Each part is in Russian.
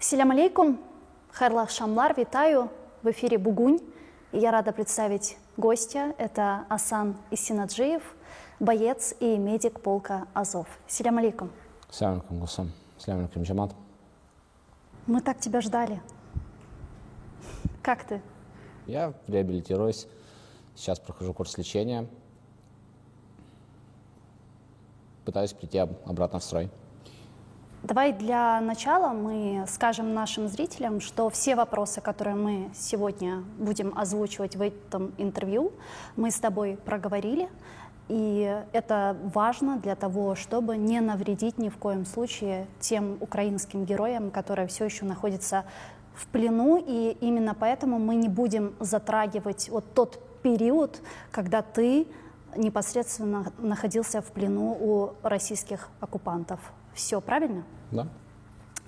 Ассаляму алейкум, хайрлы акшамлар, витаю, в эфире Бугунь. И я рада представить гостя, это Асан Исинаджиев, боец и медик полка Азов. Ассаляму алейкум. Ассаляму алейкум, Гусам. Ассаляму алейкум, Джамат. Мы так тебя ждали. Как ты? Я реабилитируюсь, сейчас прохожу курс лечения, пытаюсь прийти обратно в строй. Давай для начала мы скажем нашим зрителям, что все вопросы, которые мы сегодня будем озвучивать в этом интервью, мы с тобой проговорили. И это важно для того, чтобы не навредить ни в коем случае тем украинским героям, которые все еще находятся в плену. И именно поэтому мы не будем затрагивать вот тот период, когда ты непосредственно находился в плену у российских оккупантов. Все правильно? Да.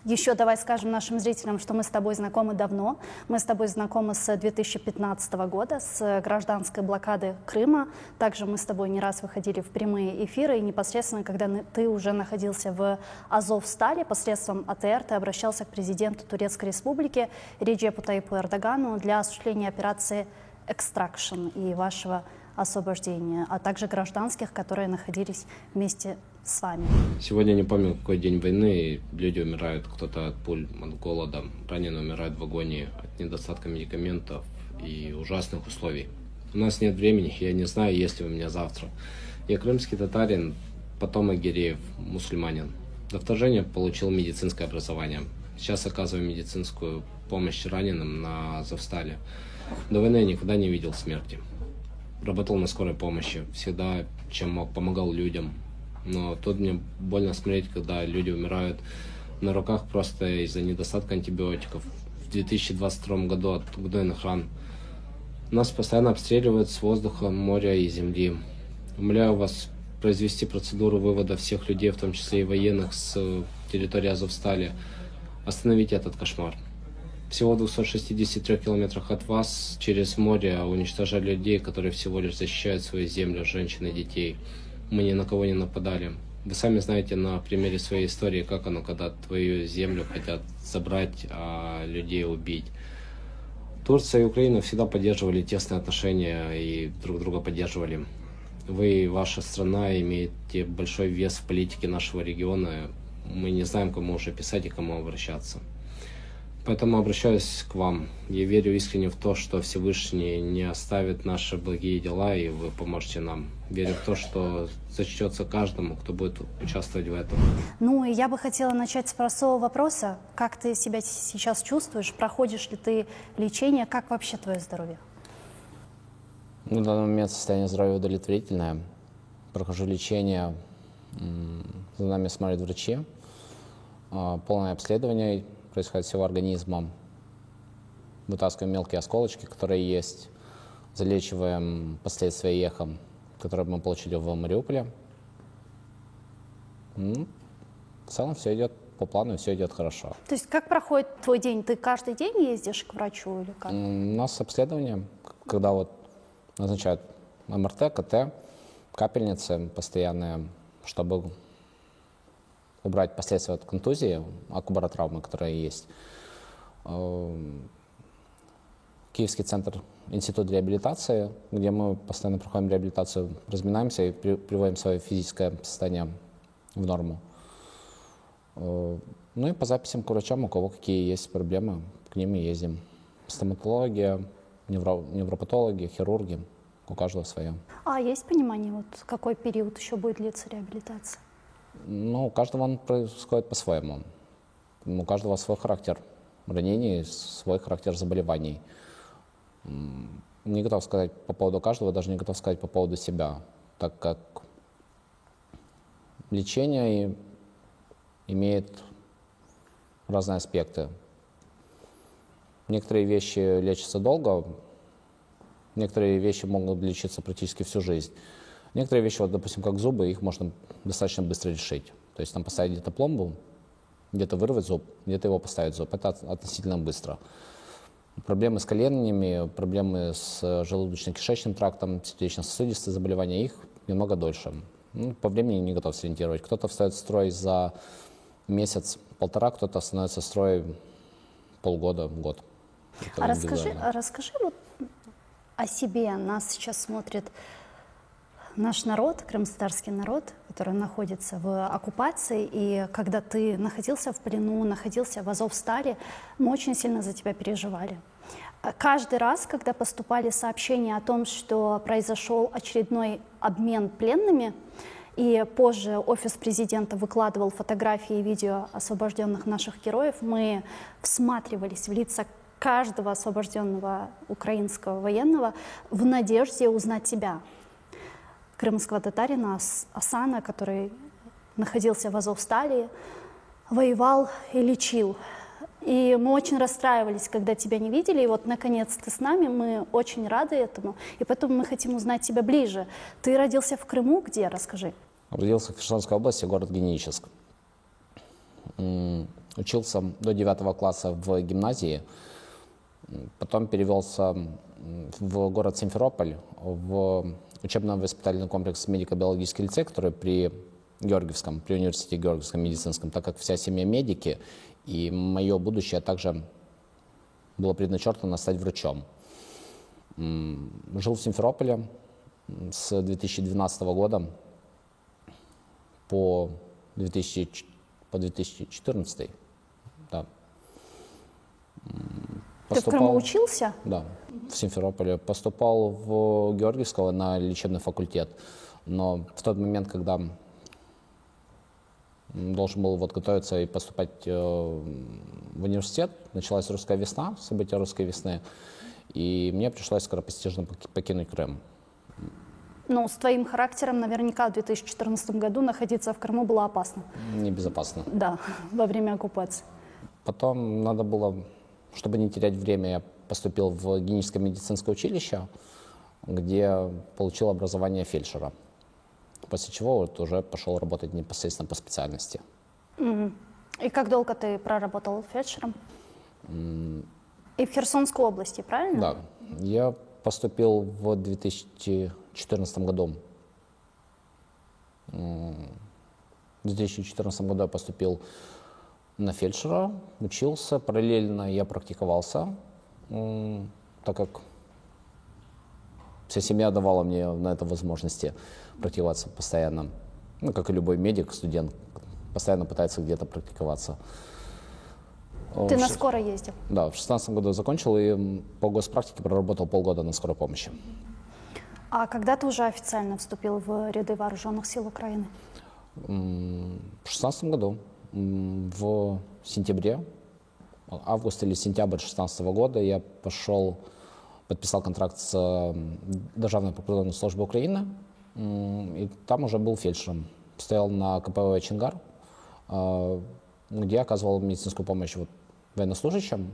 Еще давай скажем нашим зрителям, что мы с тобой знакомы давно. Мы с тобой знакомы с 2015 года, с гражданской блокады Крыма. Также мы с тобой не раз выходили в прямые эфиры. И непосредственно, когда ты уже находился в Азовстале, посредством АТР ты обращался к президенту Турецкой Республики Реджепу Таипу Эрдогану для осуществления операции «Экстракшн» и вашего освобождения, а также гражданских, которые находились вместе с вами. Сегодня не помню, какой день войны, люди умирают, кто-то от пуль, от голода, раненые умирают в агонии от недостатка медикаментов и ужасных условий. У нас нет времени, я не знаю, есть ли у меня завтра. Я крымский татарин, потомок гиреев, мусульманин. До вторжения получил медицинское образование. Сейчас оказываю медицинскую помощь раненым на Азовстале. До войны я никогда не видел смерти. Работал на скорой помощи, всегда, чем мог, помогал людям. Но тут мне больно смотреть, когда люди умирают на руках просто из-за недостатка антибиотиков. В 2022 году от гнойных ран. Нас постоянно обстреливают с воздуха, моря и земли. Умоляю вас произвести процедуру вывода всех людей, в том числе и военных, с территории Азовстали. Остановите этот кошмар. Всего в 263 километрах от вас через море уничтожали людей, которые всего лишь защищают свою землю, женщин и детей. Мы ни на кого не нападали. Вы сами знаете на примере своей истории, как оно, когда твою землю хотят забрать, а людей убить. Турция и Украина всегда поддерживали тесные отношения и друг друга поддерживали. Вы, ваша страна, имеете большой вес в политике нашего региона. Мы не знаем, кому уже писать и кому обращаться. Поэтому обращаюсь к вам. Я верю искренне в то, что Всевышний не оставит наши благие дела, и вы поможете нам. Верю в то, что зачтется каждому, кто будет участвовать в этом. Ну, и я бы хотела начать с простого вопроса. Как ты себя сейчас чувствуешь? Проходишь ли ты лечение? Как вообще твое здоровье? На данный момент состояние здоровья удовлетворительное. Прохожу лечение, за нами смотрят врачи. Полное обследование происходит всего организма. Вытаскиваем мелкие осколочки, которые есть. Залечиваем последствия ЕХО, которые мы получили в Мариуполе. В целом все идет по плану, все идет хорошо. То есть как проходит твой день? Ты каждый день ездишь к врачу или как? У нас обследование, когда вот назначают МРТ, КТ, капельницы постоянные, чтобы убрать последствия от контузии, акубаротравмы, которые есть. Киевский центр, институт реабилитации, где мы постоянно проходим реабилитацию, разминаемся и приводим свое физическое состояние в норму. Ну и по записям к врачам, у кого какие есть проблемы, к ним и ездим. Стоматология, невропатологи, хирурги, у каждого свое. А есть понимание, вот какой период еще будет длиться реабилитация? Ну, у каждого он происходит по-своему. У каждого свой характер ранений, свой характер заболеваний. Не готов сказать по поводу каждого, даже не готов сказать по поводу себя, так как лечение имеет разные аспекты. Некоторые вещи лечатся долго, некоторые вещи могут лечиться практически всю жизнь. Некоторые вещи, вот, допустим, как зубы, их можно достаточно быстро решить. То есть там поставить где-то пломбу, где-то вырвать зуб, где-то его поставить зуб. Это относительно быстро. Проблемы с коленями, проблемы с желудочно-кишечным трактом, сердечно-сосудистые заболевания, их немного дольше. Ну, по времени не готов сориентировать. Кто-то встает в строй за месяц-полтора, кто-то становится в строй полгода, год. А расскажи вот о себе. Нас сейчас смотрит наш народ, крымстарский народ, который находится в оккупации. И когда ты находился в плену, находился в Азовстале, мы очень сильно за тебя переживали. Каждый раз, когда поступали сообщения о том, что произошел очередной обмен пленными, и позже офис президента выкладывал фотографии и видео освобожденных наших героев, мы всматривались в лица каждого освобожденного украинского военного в надежде узнать тебя, крымского татарина Асана, который находился в Азовстале, воевал и лечил. И мы очень расстраивались, когда тебя не видели. И вот, наконец, ты с нами, мы очень рады этому. И поэтому мы хотим узнать тебя ближе. Ты родился в Крыму, где? Расскажи. Родился в Херсонской области, город Геническ. Учился до 9 класса в гимназии. Потом перевелся в город Симферополь, в учебно-воспитательный комплекс медико-биологический лицей, который при Георгиевском, при университете Георгиевском медицинском, так как вся семья медики, и мое будущее также было предначертано стать врачом. Жил в Симферополе с 2012 года по 2014. Да. Ты в Крыму учился? Да, в Симферополе. Поступал в Георгиевского на лечебный факультет. Но в тот момент, когда должен был готовиться и поступать в университет, началась русская весна, события русской весны, и мне пришлось скоропостижно покинуть Крым. Ну, с твоим характером наверняка в 2014 году находиться в Крыму было опасно. Небезопасно. Да, во время оккупации. Потом надо было, чтобы не терять время, я поступил в Геническое медицинское училище, где получил образование фельдшера. После чего вот уже пошел работать непосредственно по специальности. И как долго ты проработал фельдшером? И в Херсонской области, правильно? Да. Я поступил в 2014 году. В 2014 году я поступил на фельдшера, учился, параллельно я практиковался, так как вся семья давала мне на это возможности практиковаться постоянно. Ну, как и любой медик, студент, постоянно пытается где-то практиковаться. Ты на скорой ездил? Да, в 2016 году закончил и по госпрактике проработал полгода на скорой помощи. А когда ты уже официально вступил в ряды вооруженных сил Украины? В 2016 году, в сентябре, август или сентябрь 2016 года я подписал контракт с Державной прикордонной службой Украины, и там уже был фельдшером. Стоял на КПВ «Чонгар», где оказывал медицинскую помощь военнослужащим,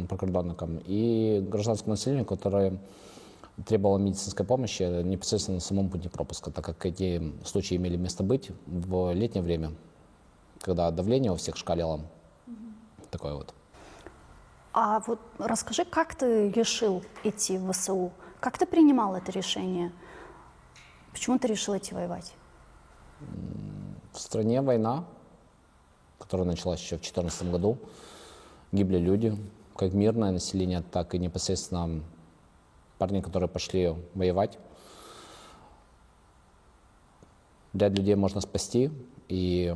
прикордонникам и гражданскому населению, которое требовало медицинской помощи непосредственно на самом пути пропуска, так как эти случаи имели место быть в летнее время, когда давление у всех шкалило. Такое вот. А вот расскажи, как ты решил идти в ВСУ? Как ты принимал это решение? Почему ты решил идти воевать? В стране война, которая началась еще в 2014 году. Гибли люди, как мирное население, так и непосредственно парни, которые пошли воевать. Ряд людей можно спасти, и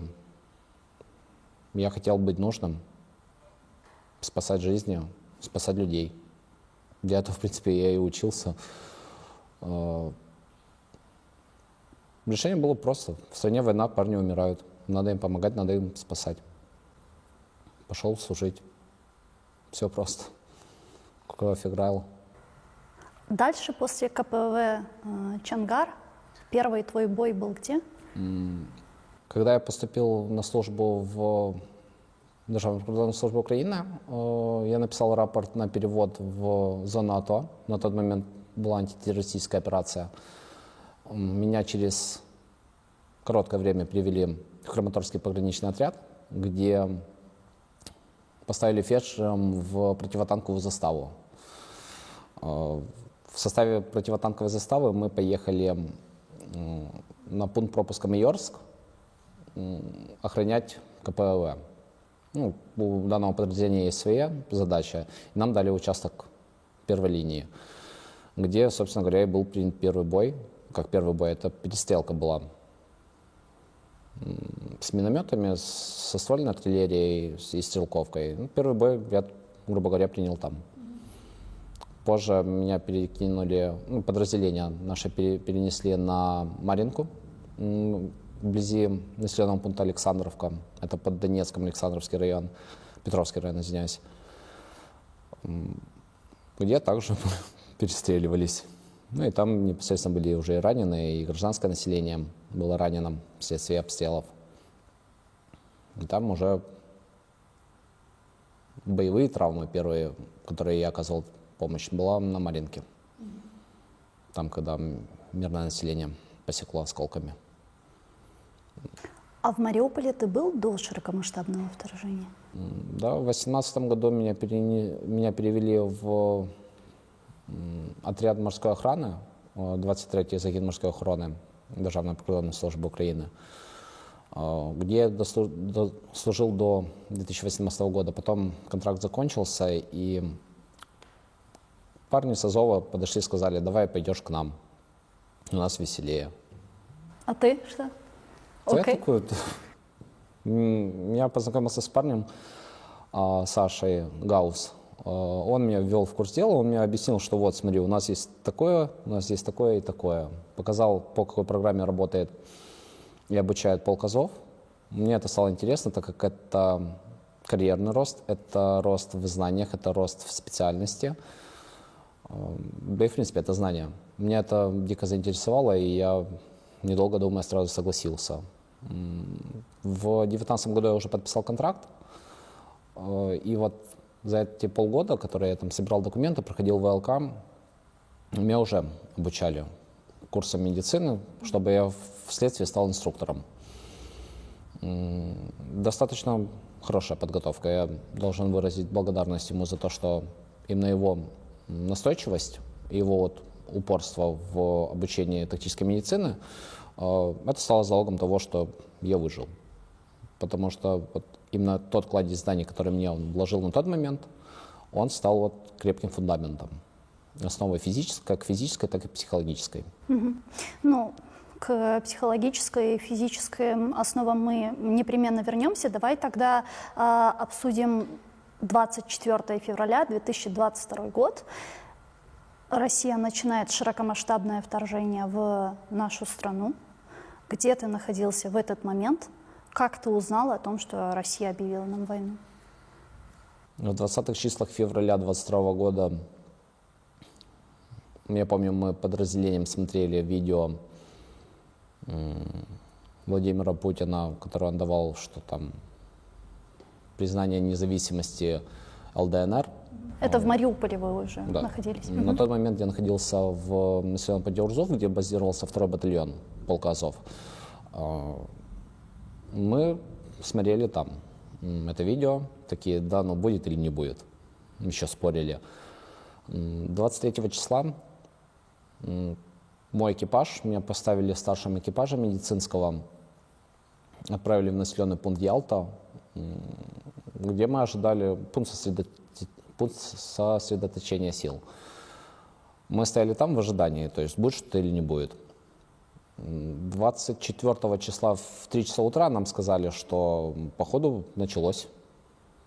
я хотел быть нужным, спасать жизни, спасать людей. Для этого, в принципе, я и учился. Решение было просто. В стране война, парни умирают. Надо им помогать, надо им спасать. Пошел служить. Все просто. Кровь играла. Дальше, после КПВ «Чонгар», первый твой бой был где? Когда я поступил на службу в Державную прикордонную службу Украины, я написал рапорт на перевод в зону АТО. На тот момент была антитеррористическая операция. Меня через короткое время привели в Краматорский пограничный отряд, где поставили фельдшером в противотанковую заставу. В составе противотанковой заставы мы поехали на пункт пропуска Майорск охранять КПВ. Ну, у данного подразделения есть своя задача, и нам дали участок первой линии, где, собственно говоря, и был принят первый бой. Как первый бой, это перестрелка была с минометами, со ствольной артиллерией и стрелковкой. Ну, первый бой я, грубо говоря, принял там. Позже меня перекинули, ну, подразделение наше перенесли на Маринку, вблизи населенного пункта Александровка. Это под Донецком, Александровский район, Петровский район, извиняюсь. Где также перестреливались. Ну и там непосредственно были уже и раненые, и гражданское население было ранено вследствие обстрелов. И там уже боевые травмы первые, которые я оказывал помощь, была на Маринке. Там, когда мирное население посекло осколками. А в Мариуполе ты был до широкомасштабного вторжения? Да, в 2018 году меня перевели в отряд морской охраны, 23-й загін морской охраны Державної прикордонної служби України, где я служил до 2018 года. Потом контракт закончился, и парни с Азова подошли и сказали: давай пойдешь к нам, у нас веселее. А ты что? Я такой, я познакомился с парнем, Сашей Гаус. Он меня ввел в курс дела, он мне объяснил, что вот, смотри, у нас есть такое и такое. Показал, по какой программе работает и обучает полк Азов. Мне это стало интересно, так как это карьерный рост, это рост в знаниях, это рост в специальности. Да и, в принципе, это знание. Меня это дико заинтересовало, и я, недолго думая, сразу согласился. В 2019 году я уже подписал контракт, и вот за эти полгода, которые я там собирал документы, проходил ВЛК, меня уже обучали курсам медицины, чтобы я вследствие стал инструктором. Достаточно хорошая подготовка. Я должен выразить благодарность ему за то, что именно его настойчивость, его вот упорство в обучении тактической медицины, это стало залогом того, что я выжил. Потому что вот именно тот кладезь знаний, который мне он вложил на тот момент, он стал вот крепким фундаментом. Основой как физической, так и психологической. Ну, к психологической и физической основам мы непременно вернемся. Давай тогда обсудим 24 февраля 2022 год. Россия начинает широкомасштабное вторжение в нашу страну. Где ты находился в этот момент? Как ты узнал о том, что Россия объявила нам войну? В 20-х числах февраля 2022 года, я помню, мы подразделением смотрели видео Владимира Путина, которое он давал, что там признание независимости ЛДНР. Это в Мариуполе вы уже да. находились? На тот момент я находился в населенном пункте Урзов, где базировался 2-й батальон полка Азов. Мы смотрели там это видео, такие, да, ну будет или не будет. Еще спорили. 23 числа мой экипаж, меня поставили старшим экипажем медицинского, отправили в населенный пункт Ялта, где мы ожидали пункт сосредоточения сил. Мы стояли там в ожидании, то есть будет что-то или не будет. 24 числа в 3 часа утра нам сказали, что походу началось.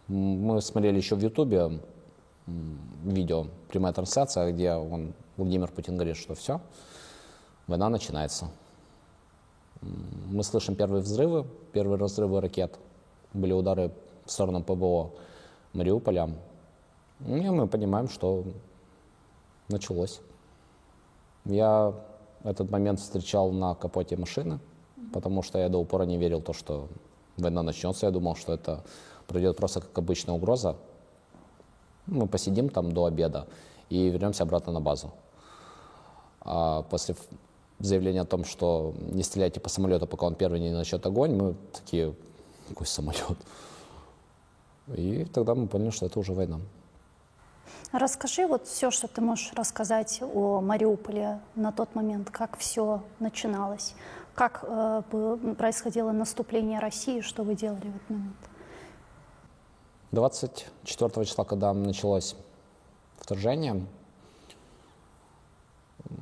Мы смотрели еще в Ютубе видео, прямая трансляция, где Владимир Путин говорит, что все, война начинается. Мы слышим первые разрывы ракет, были удары в сторону ПВО Мариуполя. И мы понимаем, что началось. Я этот момент встречал на капоте машины, потому что я до упора не верил в то, что война начнется. Я думал, что это пройдет просто как обычная угроза. Мы посидим там до обеда и вернемся обратно на базу. А после заявления о том, что не стреляйте по самолету, пока он первый не начнет огонь, мы такие, какой самолет? И тогда мы поняли, что это уже война. Расскажи вот все, что ты можешь рассказать о Мариуполе на тот момент, как все начиналось, как происходило наступление России, что вы делали в этот момент? 24 числа, когда началось вторжение,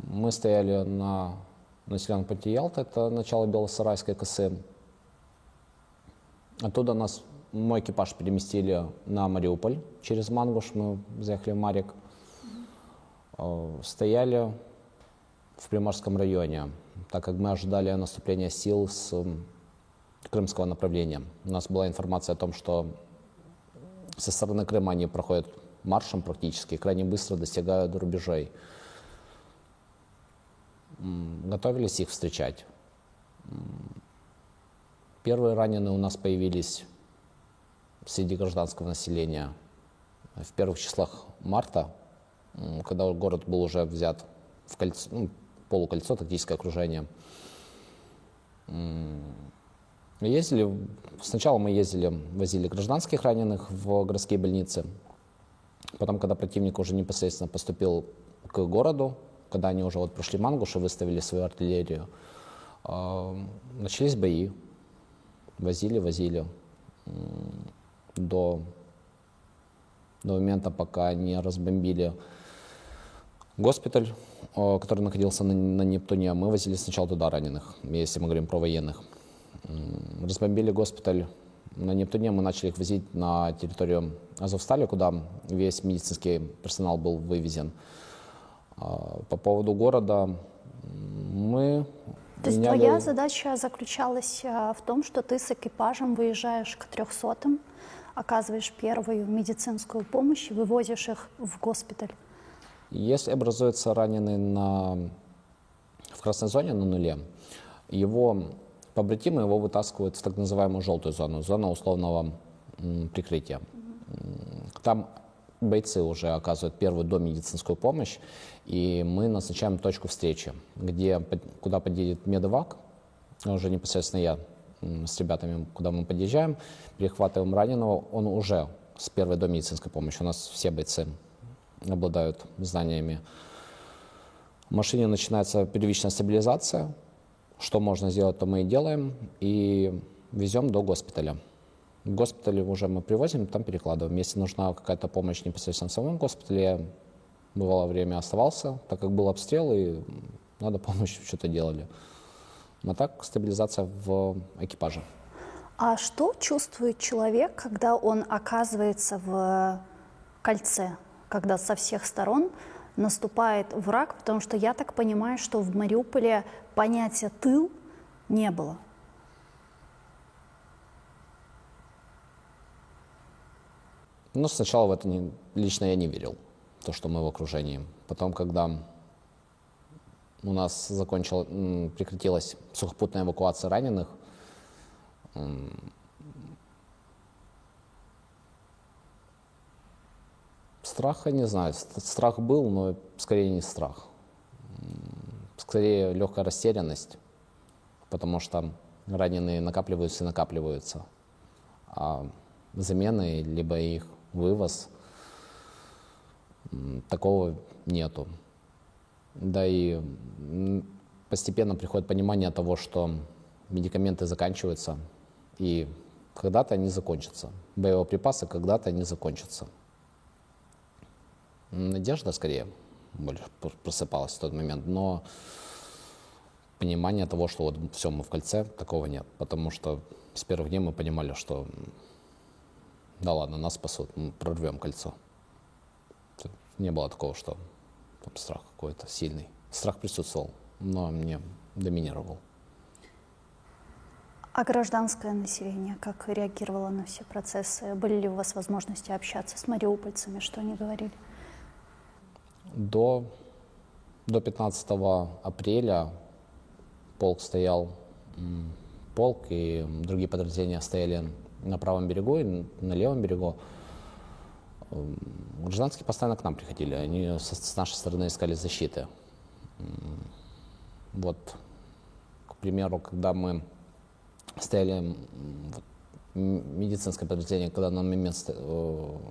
мы стояли на населенном пункте Ялта, это начало Белосарайской косы. Оттуда мой экипаж переместили на Мариуполь через Мангуш, мы заехали в Марик. Стояли в Приморском районе, так как мы ожидали наступления сил с крымского направления. У нас была информация о том, что со стороны Крыма они проходят маршем практически, крайне быстро достигают рубежей. Готовились их встречать. Первые раненые у нас появились среди гражданского населения в первых числах марта, когда город был уже взят в кольцо, полукольцо, тактическое окружение. Сначала мы возили гражданских раненых в городские больницы. Потом, когда противник уже непосредственно поступил к городу, когда они уже прошли Мангуш и выставили свою артиллерию, начались бои. Возили до момента, пока не разбомбили госпиталь, который находился на Нептуне. Мы возили сначала туда раненых, если мы говорим про военных. Разбомбили госпиталь на Нептуне, мы начали их возить на территорию Азовстали, куда весь медицинский персонал был вывезен. По поводу города То есть твоя задача заключалась в том, что ты с экипажем выезжаешь к 300-м, оказываешь первую медицинскую помощь и вывозишь их в госпиталь? Если образуется раненый в красной зоне на нуле, его побратимы его вытаскивают в так называемую желтую зону, зону условного прикрытия. Там бойцы уже оказывают первую домедицинскую помощь, и мы назначаем точку встречи, куда подъедет медэвак, уже непосредственно я с ребятами, куда мы подъезжаем, перехватываем раненого, он уже с первой домедицинской помощью. У нас все бойцы обладают знаниями. В машине начинается первичная стабилизация. Что можно сделать, то мы и делаем, и везем до госпиталя. В госпитале уже мы привозим, там перекладываем. Если нужна какая-то помощь непосредственно в самом госпитале, я бывало время оставался, так как был обстрел, и надо помощь, что-то делали. А так стабилизация в экипаже. А что чувствует человек, когда он оказывается в кольце, когда со всех сторон наступает враг? Потому что я так понимаю, что в Мариуполе понятия «тыл» не было. Сначала в это лично я не верил, то, что мы в окружении. Потом, когда у нас прекратилась сухопутная эвакуация раненых, страха не знаю. Страх был, но скорее не страх. Скорее легкая растерянность, потому что раненые накапливаются и накапливаются. А замены, либо их вывоз, такого нету. Да и постепенно приходит понимание того, что медикаменты заканчиваются, и когда-то они закончатся. Боеприпасы когда-то они закончатся. Надежда скорее больше просыпалась в тот момент, но понимание того, что все, мы в кольце, такого нет. Потому что с первых дней мы понимали, что да ладно, нас спасут, мы прорвем кольцо. Не было такого, что там страх какой-то сильный. Страх присутствовал, но не доминировал. А гражданское население как реагировало на все процессы? Были ли у вас возможности общаться с мариупольцами? Что они говорили? До 15 апреля полк и другие подразделения стояли на правом берегу и на левом берегу. Гражданские постоянно к нам приходили, они с нашей стороны искали защиты. Вот, к примеру, когда мы стояли, медицинское подразделение, когда на момент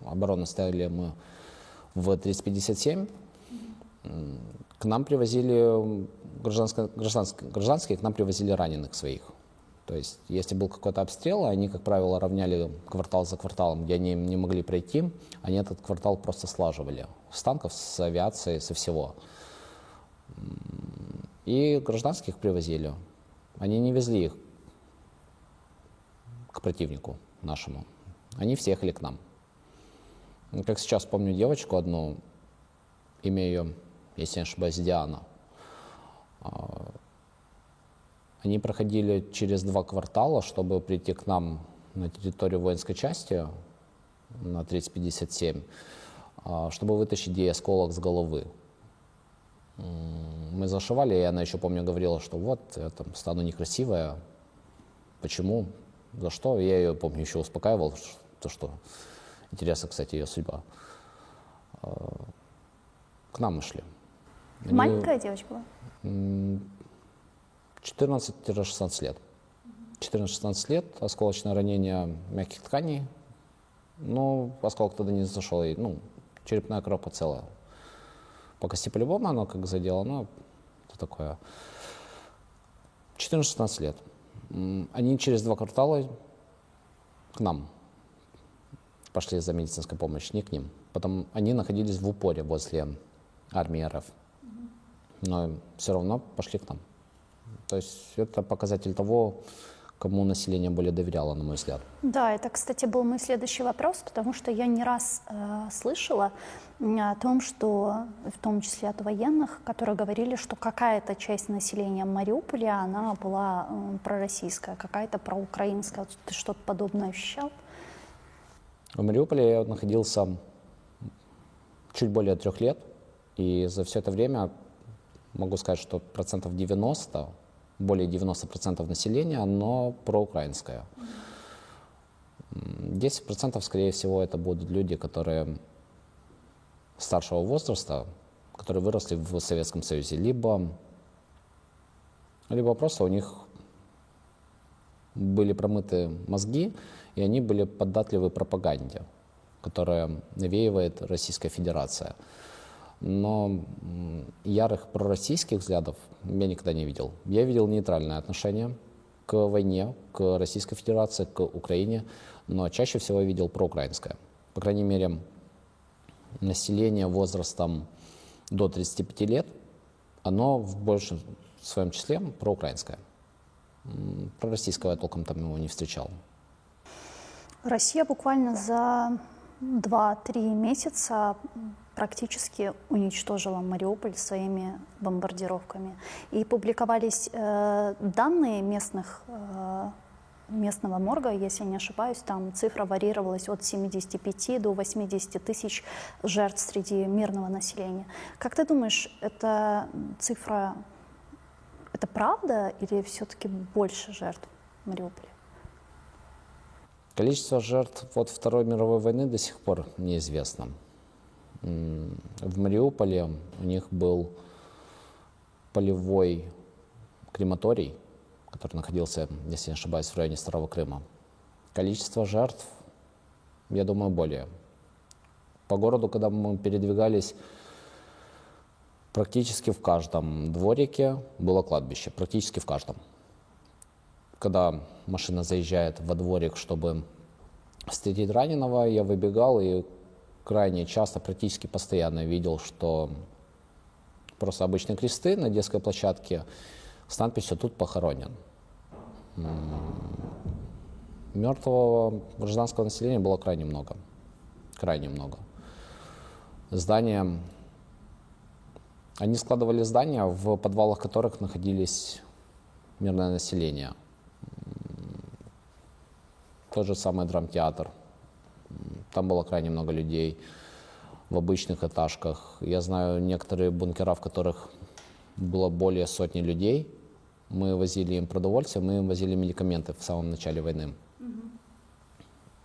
обороны стояли мы в 3057, к нам привозили гражданские к нам привозили раненых своих. То есть, если был какой-то обстрел, они, как правило, равняли квартал за кварталом, где они не могли пройти, они этот квартал просто слаживали. С танков, с авиации, со всего. И гражданских привозили. Они не везли их к противнику нашему. Они все ехали к нам. Как сейчас помню девочку одну, имя ее, если не ошибаюсь, Диана. Они проходили через 2 квартала, чтобы прийти к нам на территорию воинской части на 3057, чтобы вытащить ей осколок с головы. Мы зашивали, и она еще, помню, говорила, что вот, я там стану некрасивая. Почему? За что? Я ее, помню, еще успокаивал, что интересна, кстати, ее судьба. К нам мы шли. Маленькая девочка была? 14-16 лет. 14-16 лет, осколочное ранение мягких тканей. Но осколок тогда не зашел, и, черепная коробка целая. По кости по-любому оно как задело, но это такое. 14-16 лет. Они через 2 квартала к нам пошли за медицинской помощью, не к ним. Потом они находились в упоре возле армии РФ. Но все равно пошли к нам. То есть это показатель того, кому население более доверяло, на мой взгляд. Да, это, кстати, был мой следующий вопрос, потому что я не раз слышала о том, что, в том числе от военных, которые говорили, что какая-то часть населения Мариуполя, она была пророссийская, какая-то проукраинская. Ты что-то подобное ощущал? В Мариуполе я находился чуть более 3 лет, и за все это время могу сказать, что 90%, более 90% населения, оно проукраинское. 10%, скорее всего, это будут люди, которые старшего возраста, которые выросли в Советском Союзе, либо просто у них были промыты мозги, и они были податливы пропаганде, которая навеивает Российская Федерация. Но ярых пророссийских взглядов я никогда не видел. Я видел нейтральное отношение к войне, к Российской Федерации, к Украине, но чаще всего я видел проукраинское. По крайней мере, население возрастом до 35 лет, оно в большем своем числе проукраинское. Пророссийского я толком там его не встречал. Россия буквально за 2-3 месяца практически уничтожила Мариуполь своими бомбардировками. И публиковались данные местного морга, если я не ошибаюсь, там цифра варьировалась от 75 до 80 тысяч жертв среди мирного населения. Как ты думаешь, эта цифра, это правда или все-таки больше жертв в Мариуполе? Количество жертв от Второй мировой войны до сих пор неизвестно. В Мариуполе у них был полевой крематорий, который находился, если не ошибаюсь, в районе Старого Крыма. Количество жертв, я думаю, более. По городу, когда мы передвигались, практически в каждом дворике было кладбище, практически в каждом. Когда машина заезжает во дворик, чтобы встретить раненого, я выбегал и крайне часто, практически постоянно видел, что просто обычные кресты на детской площадке с надписью «Тут похоронен». Мертвого гражданского населения было крайне много. Крайне много. Здания... Они складывали здания, в подвалах которых находились мирное население. Тот же самый драмтеатр. Там было крайне много людей в обычных этажках. Я знаю некоторые бункера, в которых было более 100 людей. Мы возили им продовольствие, мы им возили медикаменты в самом начале войны.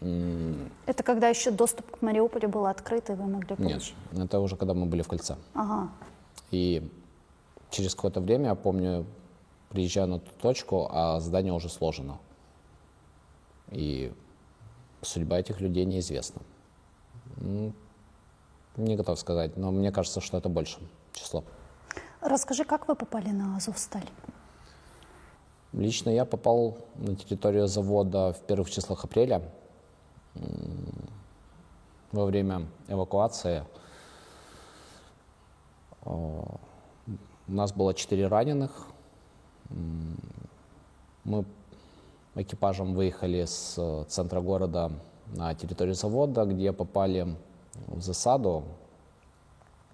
Это когда еще доступ к Мариуполю был открыт, и вы могли получить? Нет, это уже когда мы были в Кольце. Ага. И через какое-то время, я помню, приезжаю на ту точку, а здание уже сложено. И судьба этих людей неизвестна. Не готов сказать, но мне кажется, что это больше число. Расскажи, как вы попали на Азовсталь? Лично я попал на территорию завода в первых числах апреля во время эвакуации. У нас было 4 раненых. Мы экипажем выехали с центра города на территорию завода, где попали в засаду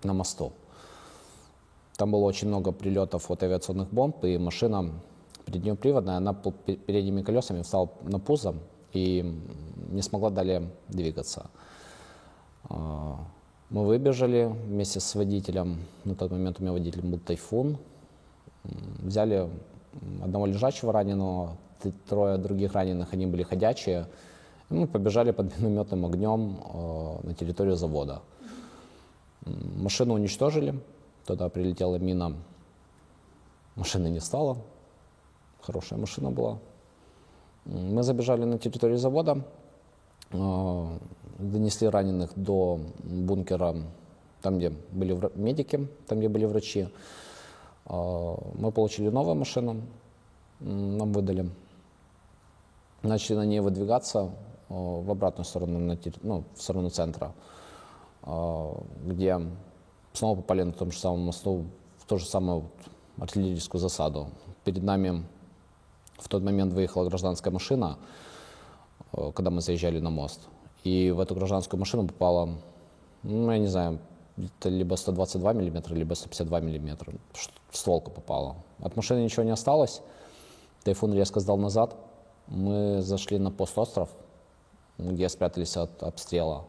на мосту. Там было очень много прилетов от авиационных бомб, и машина переднеприводная, она передними колесами встала на пузо и не смогла далее двигаться. Мы выбежали вместе с водителем, на тот момент у меня водителем был «Тайфун», взяли одного лежачего раненого, 3 других раненых, они были ходячие, и мы побежали под минометным огнем на территорию завода. Машину уничтожили, туда прилетела мина, машины не стало, хорошая машина была. Мы забежали на территорию завода, донесли раненых до бункера, там, где были медики, там, где были врачи. Мы получили новую машину, нам выдали. Начали на ней выдвигаться в обратную сторону, в сторону центра, где снова попали на том же самом мосту в ту же самую артиллерийскую засаду. Перед нами в тот момент выехала гражданская машина, когда мы заезжали на мост. И в эту гражданскую машину попало, я не знаю, это либо 122 мм, либо 152 мм. Стволка попала. От машины ничего не осталось. «Тайфун» резко сдал назад. Мы зашли на пост «Остров», где спрятались от обстрела.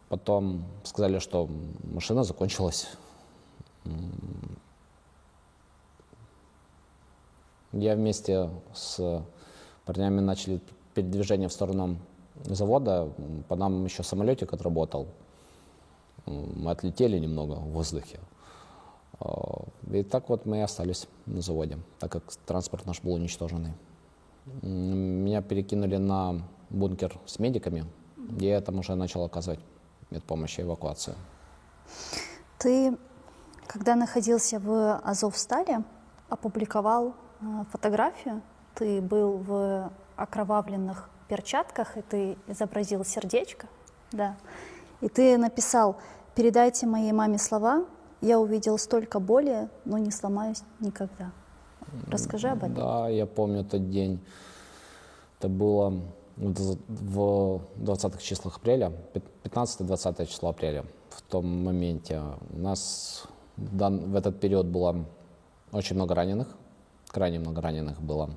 Потом сказали, что машина закончилась. Я вместе с парнями начали передвижение в сторону завода. По нам еще самолетик отработал. Мы отлетели немного в воздухе. И так вот мы и остались на заводе, так как транспорт наш был уничтоженный. Меня перекинули на бункер с медиками, и я там уже начал оказывать медпомощь и эвакуацию. Ты, когда находился в Азовстале, опубликовал фотографию. Ты был в окровавленных перчатках, и ты изобразил сердечко, да. И ты написал: «Передайте моей маме слова, я увидел столько боли, но не сломаюсь никогда». Расскажи об этом. Да, я помню этот день. Это было в 20-х числах апреля, 15-20 число апреля. В том моменте у нас в этот период было очень много раненых, крайне много раненых было.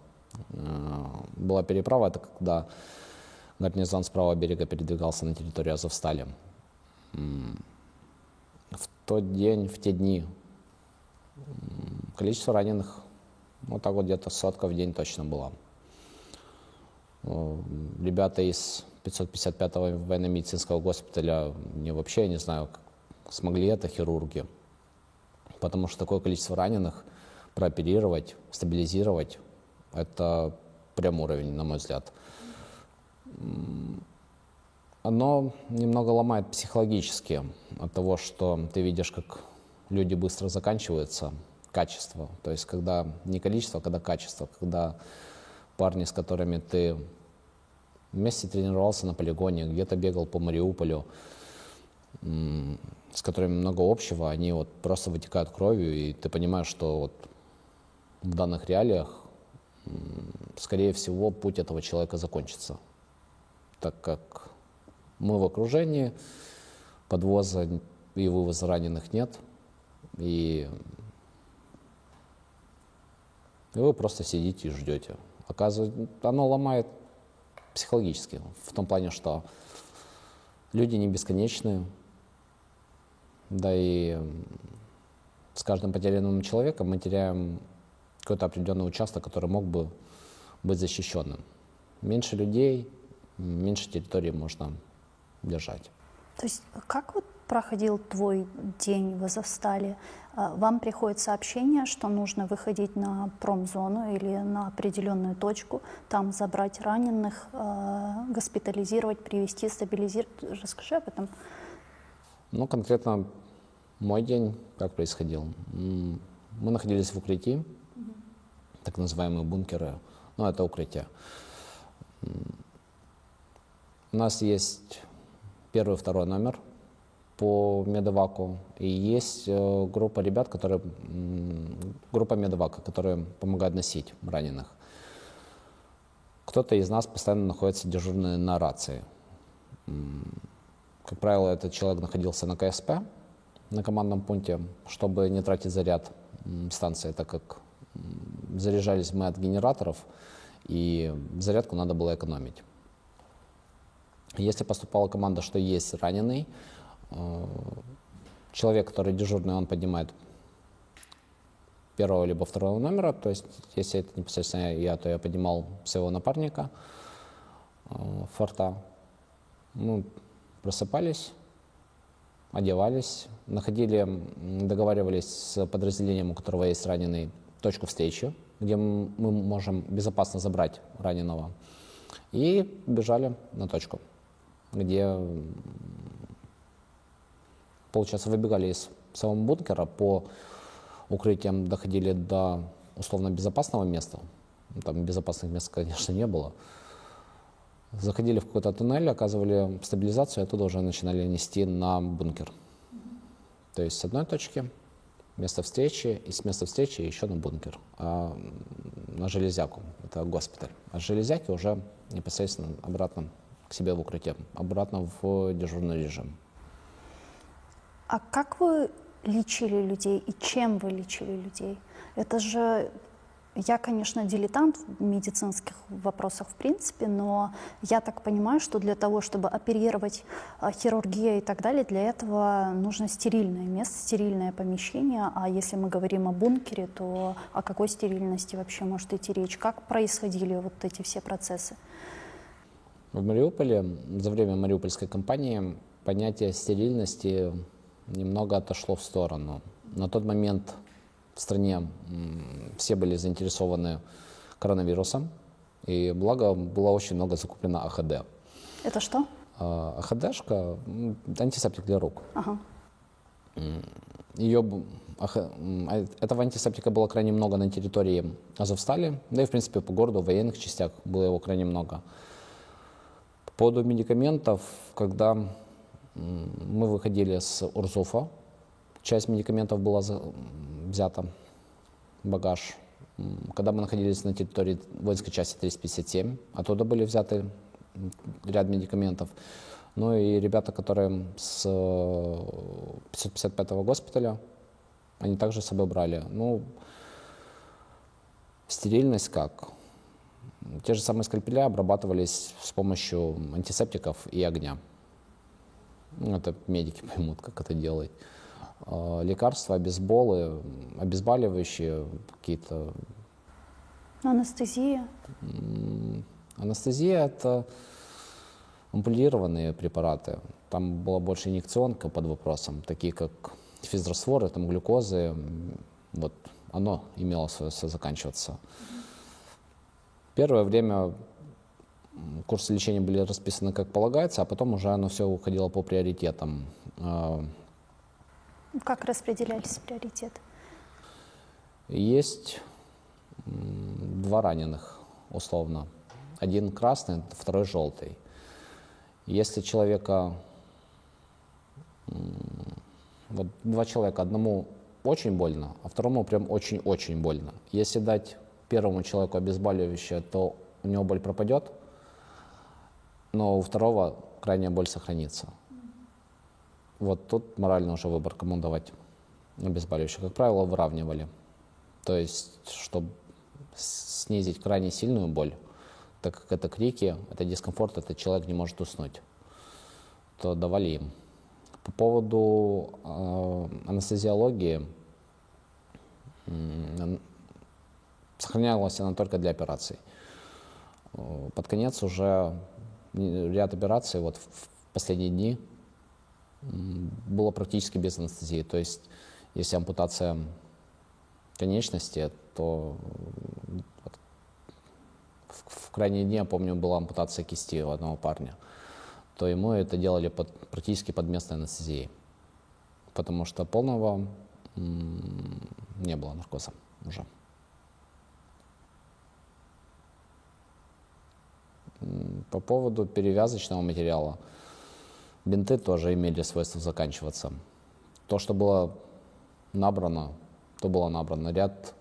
Была переправа, это когда гарнизон с правого берега передвигался на территорию Азовстали. В тот день, в те дни количество раненых вот так вот где-то 100 в день точно было. Ребята из 555-го военно-медицинского госпиталя, вообще, я не знаю, как смогли это хирурги, потому что такое количество раненых прооперировать, стабилизировать, это прям уровень, на мой взгляд. Оно немного ломает психологически от того, что ты видишь, как люди быстро заканчиваются, качество. То есть когда не количество, а когда качество, когда парни, с которыми ты вместе тренировался на полигоне, где-то бегал по Мариуполю, с которыми много общего, они вот просто вытекают кровью, и ты понимаешь, что вот в данных реалиях, скорее всего, путь этого человека закончится, так как мы в окружении, подвоза и вывоза раненых нет, и вы просто сидите и ждете. Оказывается, оно ломает психологически, в том плане, что люди не бесконечные, да и с каждым потерянным человеком мы теряем какой-то определенный участок, который мог бы быть защищенным. Меньше людей, меньше территории можно держать. То есть как вот проходил твой день в Азовстале? Вам приходит сообщение, что нужно выходить на промзону или на определенную точку, там забрать раненых, госпитализировать, привести, стабилизировать. Расскажи об этом. Ну, конкретно мой день как происходил? Мы находились в укрытии, так называемые бункеры, ну, это укрытие. У нас есть первый и второй номер по медэваку, и есть группа ребят, группа медэвака, которые помогают носить раненых. Кто-то из нас постоянно находится дежурный на рации. Как правило, этот человек находился на КСП, на командном пункте, чтобы не тратить заряд станции, так как заряжались мы от генераторов, и зарядку надо было экономить. Если поступала команда, что есть раненый, человек, который дежурный, он поднимает первого либо второго номера, то есть если это непосредственно я, то я поднимал своего напарника форта. Мы просыпались, одевались, договаривались с подразделением, у которого есть раненый, точку встречи, где мы можем безопасно забрать раненого, и бежали на точку, где, получается, выбегали из самого бункера, по укрытиям доходили до условно безопасного места. Там безопасных мест, конечно, не было. Заходили в какой-то туннель, оказывали стабилизацию, и оттуда уже начинали нести на бункер. То есть с одной точки место встречи, и с места встречи еще на бункер, на железяку, это госпиталь. А с железяки уже непосредственно обратно к себе в укрытие, обратно в дежурный режим. А как вы лечили людей и чем вы лечили людей? Это же... Я, конечно, дилетант в медицинских вопросах в принципе, но я так понимаю, что для того, чтобы оперировать, хирургия и так далее, для этого нужно стерильное место, стерильное помещение. А если мы говорим о бункере, то о какой стерильности вообще может идти речь? Как происходили вот эти все процессы? В Мариуполе за время Мариупольской кампании понятие стерильности немного отошло в сторону. На тот момент в стране все были заинтересованы коронавирусом, и благо было очень много закуплено АХД. Это что? АХДшка – антисептик для рук. Ага. Этого антисептика было крайне много на территории Азовстали, да и, в принципе, по городу, в военных частях было его крайне много. По поводу медикаментов, когда мы выходили с Урзуфа, часть медикаментов была взята, багаж. Когда мы находились на территории воинской части 357, оттуда были взяты ряд медикаментов. Ну и ребята, которые с 555-го госпиталя, они также с собой брали. Ну, стерильность как? Те же самые скальпеля обрабатывались с помощью антисептиков и огня. Это медики поймут, как это делать. Лекарства, обезболивающие какие-то. Анестезия? Анестезия – это ампулированные препараты. Там была больше инъекционка под вопросом, такие как физрастворы, там глюкозы. Вот оно имело свое заканчиваться. Первое время курсы лечения были расписаны как полагается, а потом уже оно все уходило по приоритетам. Как распределялись приоритеты? Есть два раненых, условно. Один красный, второй желтый. Если человека... Вот два человека, одному очень больно, а второму прям очень-очень больно. Если дать первому человеку обезболивающее, то у него боль пропадет, но у второго крайняя боль сохранится. Вот тут моральный уже выбор, кому давать обезболивающее. Как правило, выравнивали. То есть, чтобы снизить крайне сильную боль, так как это крики, это дискомфорт, этот человек не может уснуть, то давали им. По поводу анестезиологии, сохранялась она только для операций. Под конец уже ряд операций, вот в последние дни, было практически без анестезии. То есть, если ампутация конечности, то в крайние дни, я помню, была ампутация кисти у одного парня, то ему это делали практически под местной анестезией, потому что полного не было наркоза уже. По поводу перевязочного материала. Бинты тоже имели свойство заканчиваться. То, что было набрано, то было набрано. Ряд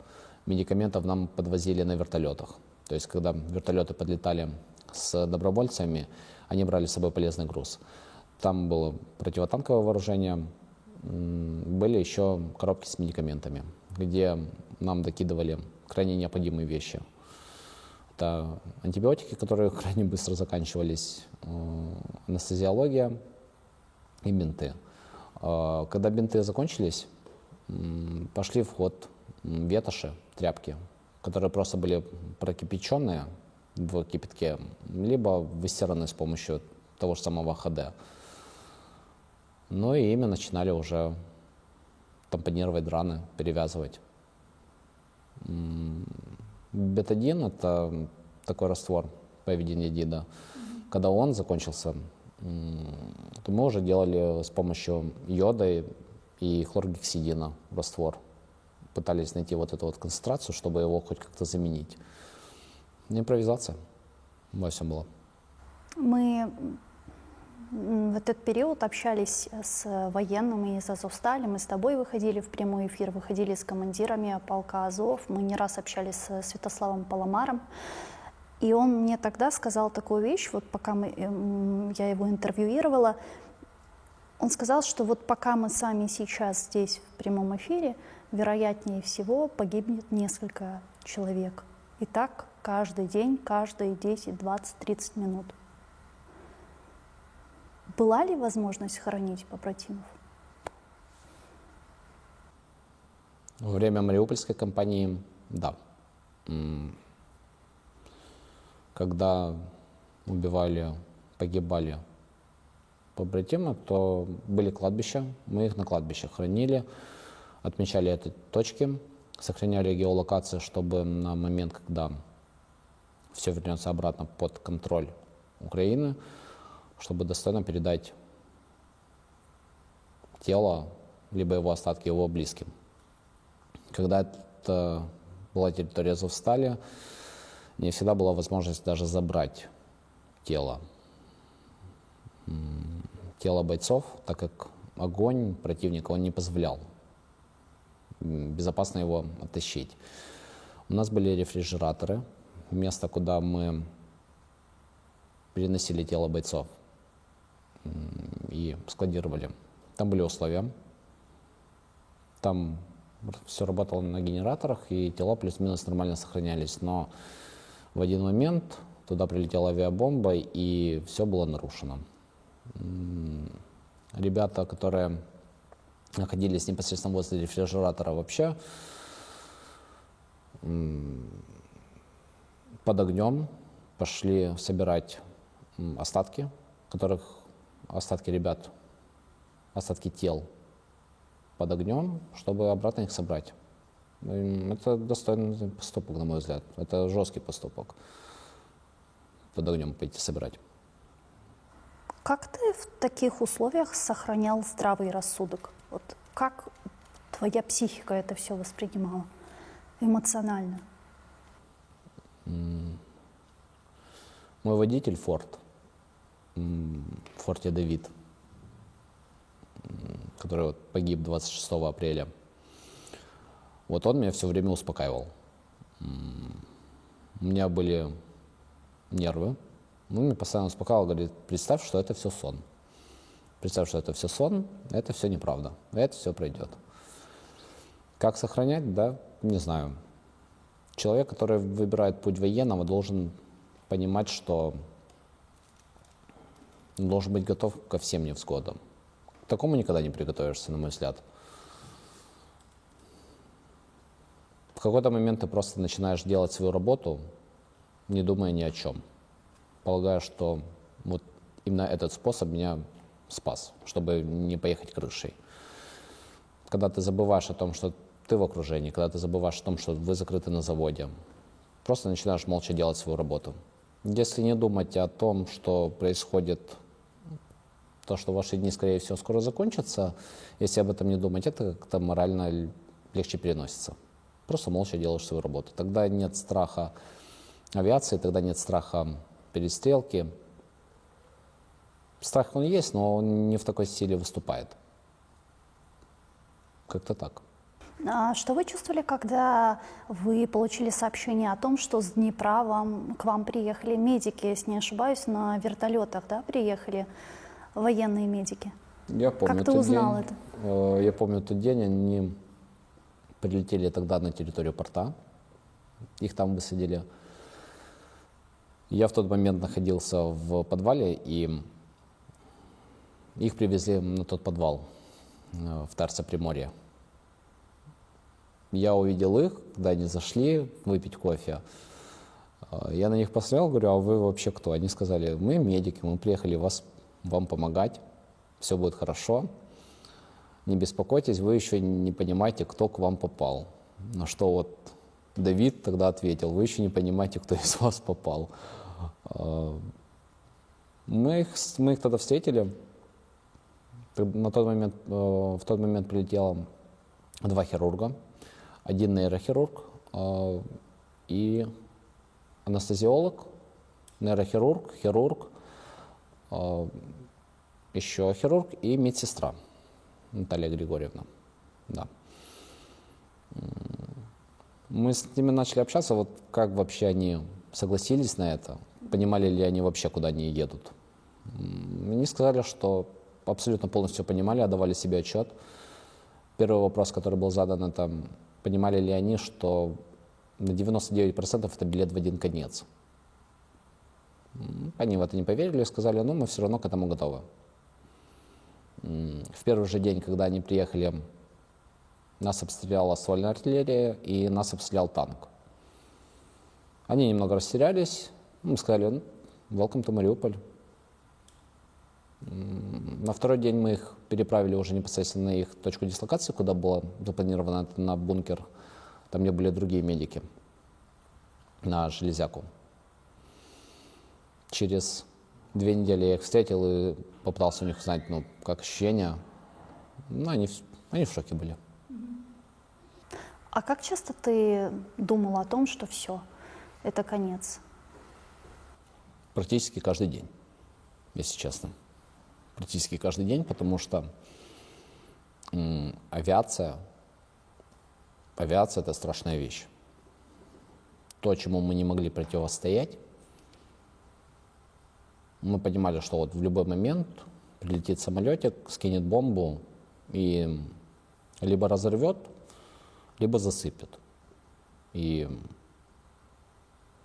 медикаментов нам подвозили на вертолетах. То есть, когда вертолеты подлетали с добровольцами, они брали с собой полезный груз. Там было противотанковое вооружение, были еще коробки с медикаментами, где нам докидывали крайне необходимые вещи. Это антибиотики, которые крайне быстро заканчивались, анестезиология и бинты. Когда бинты закончились, пошли в ход ветоши, тряпки, которые просто были прокипяченные в кипятке, либо выстираны с помощью того же самого ХД. Ну и ими начинали уже тампонировать раны, перевязывать. Бетадин – это такой раствор поведения ДИДа. Когда он закончился, то мы уже делали с помощью йода и хлоргексидина раствор. Пытались найти вот эту вот концентрацию, чтобы его хоть как-то заменить. Импровизация во всем была. Мы в этот период общались с военными из Азовстали. Мы с тобой выходили в прямой эфир, выходили с командирами полка Азов. Мы не раз общались с Святославом Паламаром. И он мне тогда сказал такую вещь, вот пока я его интервьюировала. Он сказал, что вот пока мы сами сейчас здесь в прямом эфире, вероятнее всего погибнет несколько человек. И так каждый день, каждые 10, 20, 30 минут. Была ли возможность хоронить побратимов? Во время Мариупольской кампании, да. Когда убивали, погибали побратимы, то были кладбища, мы их на кладбищах хоронили, отмечали эти точки, сохраняли геолокации, чтобы на момент, когда все вернется обратно под контроль Украины, чтобы достойно передать тело, либо его остатки его близким. Когда это была территория Азовстали, не всегда была возможность даже забрать тело бойцов, так как огонь противника он не позволял безопасно его оттащить. У нас были рефрижераторы, место, куда мы переносили тело бойцов и складировали. Там были условия, там все работало на генераторах, и тела плюс-минус нормально сохранялись, но в один момент туда прилетела авиабомба, и все было нарушено. Ребята, которые находились непосредственно возле рефрижератора, вообще под огнем пошли собирать остатки ребят, остатки тел под огнем, чтобы обратно их собрать. Это достойный поступок, на мой взгляд. Это жесткий поступок. Под огнем пойти собирать. Как ты в таких условиях сохранял здравый рассудок? Вот как твоя психика это все воспринимала эмоционально? Мой водитель Форд, в Форте Давид, который вот погиб 26 апреля, вот он меня все время успокаивал. У меня были нервы. Он меня постоянно успокаивал, говорит: представь, что это все сон. Представь, что это все сон, это все неправда, это все пройдет. Как сохранять, да, не знаю. Человек, который выбирает путь военного, должен понимать, что он должен быть готов ко всем невзгодам. К такому никогда не приготовишься, на мой взгляд. В какой-то момент ты просто начинаешь делать свою работу, не думая ни о чем. Полагаю, что вот именно этот способ меня спас, чтобы не поехать крышей. Когда ты забываешь о том, что ты в окружении, когда ты забываешь о том, что вы закрыты на заводе, просто начинаешь молча делать свою работу. Если не думать о том, что происходит, то, что ваши дни, скорее всего, скоро закончатся, если об этом не думать, это как-то морально легче переносится. Просто молча делаешь свою работу. Тогда нет страха авиации, тогда нет страха перестрелки. Страх он есть, но он не в такой силе выступает. Как-то так. А что вы чувствовали, когда вы получили сообщение о том, что с Днепра к вам приехали медики, если не ошибаюсь, на вертолетах, да, приехали военные медики? Я помню Как ты узнал это? Я помню тот день, они прилетели тогда на территорию порта, их там высадили. Я в тот момент находился в подвале, и их привезли на тот подвал в Тарце Приморье. Я увидел их, когда они зашли выпить кофе. Я на них посмотрел, говорю, а вы вообще кто? Они сказали, мы медики, мы приехали вам помогать, все будет хорошо. Не беспокойтесь, вы еще не понимаете, кто к вам попал. На что вот Давид тогда ответил, вы еще не понимаете, кто из вас попал. Мы их тогда встретили. В тот момент прилетело 2 хирурга. 1 нейрохирург и анестезиолог, нейрохирург, хирург, еще хирург и медсестра Наталья Григорьевна. Да. Мы с ними начали общаться, вот как вообще они согласились на это, понимали ли они вообще, куда они едут. Они сказали, что абсолютно полностью понимали, отдавали себе отчет. Первый вопрос, который был задан, это понимали ли они, что на 99% это билет в один конец. Они в это не поверили и сказали, ну, мы все равно к этому готовы. В первый же день, когда они приехали, нас обстреляла ствольная артиллерия и нас обстрелял танк. Они немного растерялись, мы сказали, welcome to Мариуполь. На второй день мы их переправили уже непосредственно на их точку дислокации, куда было запланировано на бункер, там где были другие медики, на Железяку. Через 2 недели я их встретил и попытался у них узнать, как ощущения. Они в шоке были. А как часто ты думал о том, что все, это конец? Практически каждый день, если честно. Практически каждый день, потому что авиация — это страшная вещь. То, чему мы не могли противостоять, мы понимали, что вот в любой момент прилетит самолетик, скинет бомбу и либо разорвет, либо засыпет. И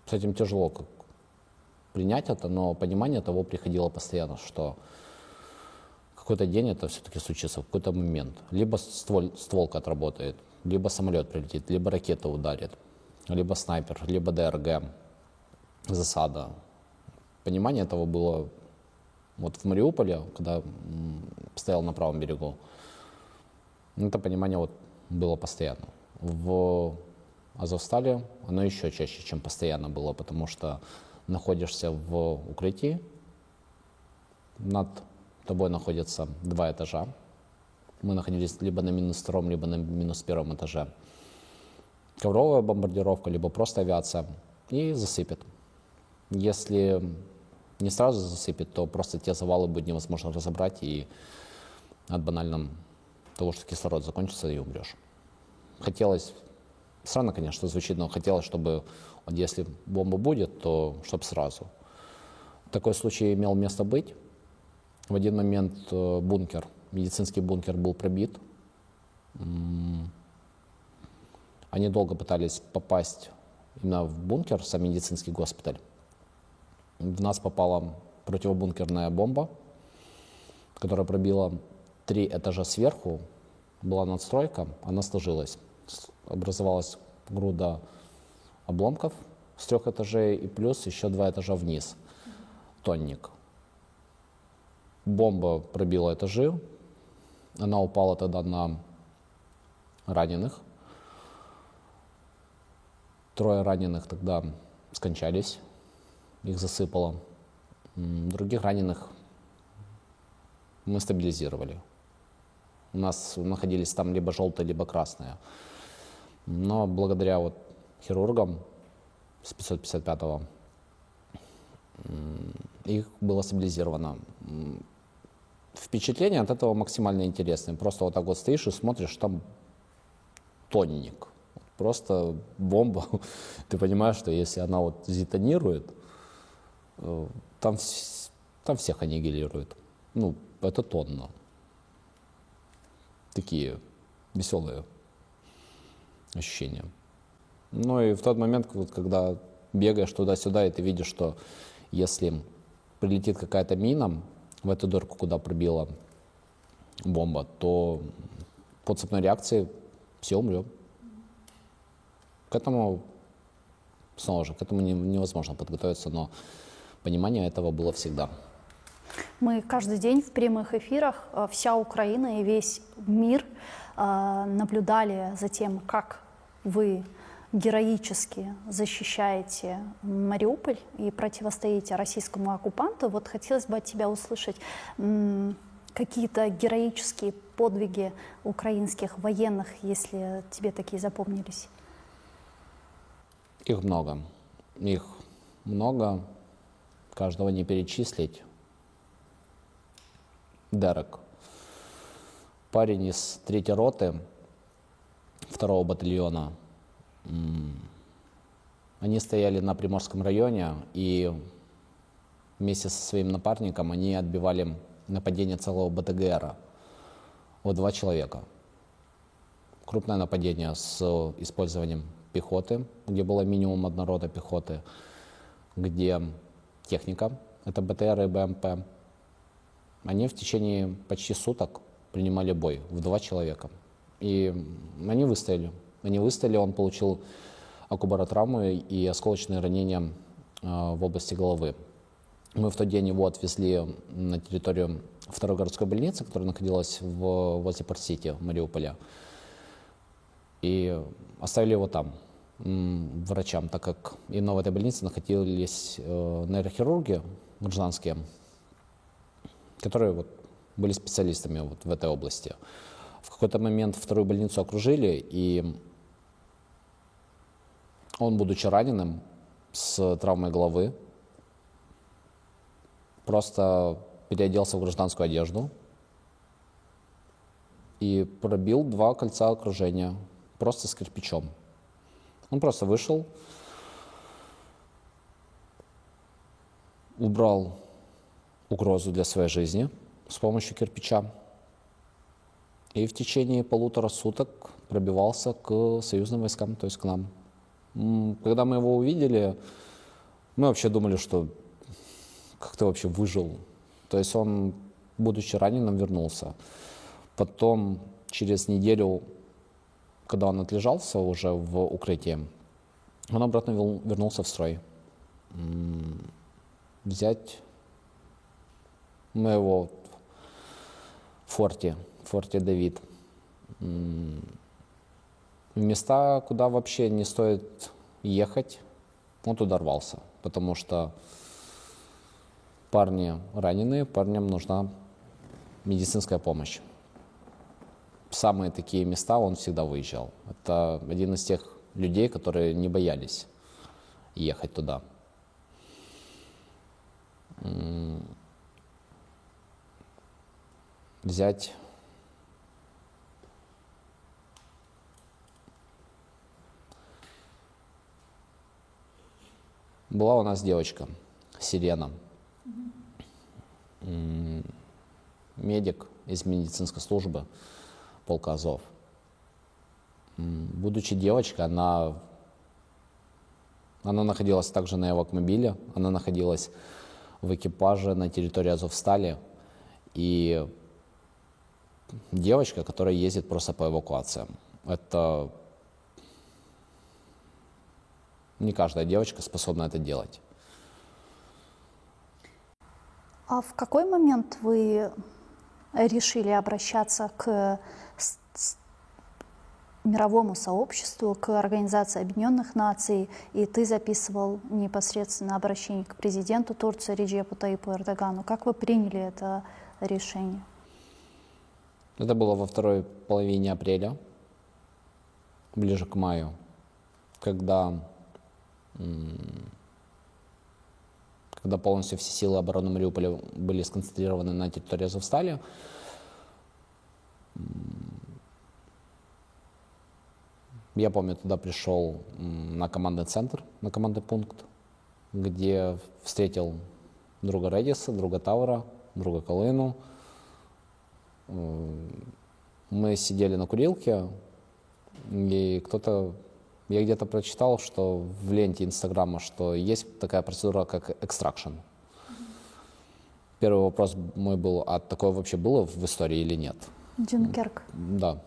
с этим тяжело принять это, но понимание того приходило постоянно, что какой-то день это все-таки случится, в какой-то момент. Либо стволка отработает, либо самолет прилетит, либо ракета ударит, либо снайпер, либо ДРГ, засада. Понимание этого было вот в Мариуполе, когда стоял на правом берегу. Это понимание вот было постоянно. В Азовстале оно еще чаще, чем постоянно было, потому что находишься в укрытии, над тобой находятся 2 этажа. Мы находились либо на -2, либо на -1 этаже. Ковровая бомбардировка, либо просто авиация, и засыпет. Если не сразу засыпет, то просто те завалы будет невозможно разобрать, и от банального того, что кислород закончится, и умрешь. Хотелось, странно, конечно, звучит, но хотелось, чтобы, вот если бомба будет, то чтобы сразу. Такой случай имел место быть. В один момент медицинский бункер был пробит. Они долго пытались попасть именно в бункер, сам медицинский госпиталь. В нас попала противобункерная бомба, которая пробила 3 этажа сверху. Была надстройка, она сложилась. Образовалась груда обломков с 3 этажей и плюс еще 2 этажа вниз. Тонник. Бомба пробила этажи. Она упала тогда на раненых. 3 раненых тогда скончались. Их засыпало. Других раненых мы стабилизировали. У нас находились там либо желтые, либо красные. Но благодаря хирургам с 555-го их было стабилизировано. Впечатление от этого максимально интересное. Просто вот так вот стоишь и смотришь, там тонник. Просто бомба. Ты понимаешь, что если она вот детонирует, там всех аннигилирует. Ну, это тонна. Такие веселые ощущения. Ну и в тот момент, вот, когда бегаешь туда-сюда, и ты видишь, что если прилетит какая-то мина в эту дырку, куда пробила бомба, то по цепной реакции все умрем. К этому, снова же, к этому невозможно подготовиться, но понимание этого было всегда. Мы каждый день в прямых эфирах, вся Украина и весь мир наблюдали за тем, как вы героически защищаете Мариуполь и противостоите российскому оккупанту. Вот хотелось бы от тебя услышать какие-то героические подвиги украинских военных, если тебе такие запомнились. Их много. Их много. Каждого не перечислить. Дерек. Парень из 3-й роты 2-го батальона. Они стояли на Приморском районе, и вместе со своим напарником они отбивали нападение целого БТГРа. Вот 2 человека. Крупное нападение с использованием пехоты, где было минимум 1 рота пехоты, где техника, это БТР и БМП. Они в течение почти суток принимали бой в 2 человека. И они выстояли. Он получил окубаротравму и осколочные ранения в области головы. Мы в тот день его отвезли на территорию 2-й городской больницы, которая находилась возле Порт-Сити, Мариуполя. И оставили его там, врачам, так как именно в этой больнице находились нейрохирурги гражданские, которые вот были специалистами вот в этой области. В какой-то момент 2-ю больницу окружили, и он, будучи раненым с травмой головы, просто переоделся в гражданскую одежду и пробил 2 кольца окружения просто с кирпичом. Он просто вышел, убрал угрозу для своей жизни с помощью кирпича и в течение 1,5 суток пробивался к союзным войскам, то есть к нам. Когда мы его увидели, мы вообще думали, что как ты вообще выжил. То есть он, будучи раненым, вернулся. Потом, через неделю, когда он отлежался уже в укрытии, он обратно вернулся в строй. Взять моего в форте Давид. В места, куда вообще не стоит ехать, он туда рвался, потому что парни раненые, парням нужна медицинская помощь. В самые такие места он всегда выезжал. Это один из тех людей, которые не боялись ехать туда. Взять была у нас девочка, Сирена, медик из медицинской службы полка Азов. Будучи девочкой, она находилась также на эвакмобиле, она находилась в экипаже на территории Азовстали. И девочка, которая ездит просто по эвакуациям. Это не каждая девочка способна это делать. А в какой момент вы решили обращаться к мировому сообществу, к Организации Объединенных Наций, и ты записывал непосредственно обращение к президенту Турции Реджепу Таyyипу Эрдогану? Как вы приняли это решение? Это было во 2-й половине апреля, ближе к маю, когда когда полностью все силы обороны Мариуполя были сконцентрированы на территории Азовстали. Я помню, туда пришел на командный центр, на командный пункт, где встретил друга Редиса, друга Таура, друга Колыну. Мы сидели на курилке, и я где-то прочитал, что в ленте Инстаграма, что есть такая процедура, как экстракшн. Первый вопрос мой был, а такое вообще было в истории или нет? Дюнкерк. Да.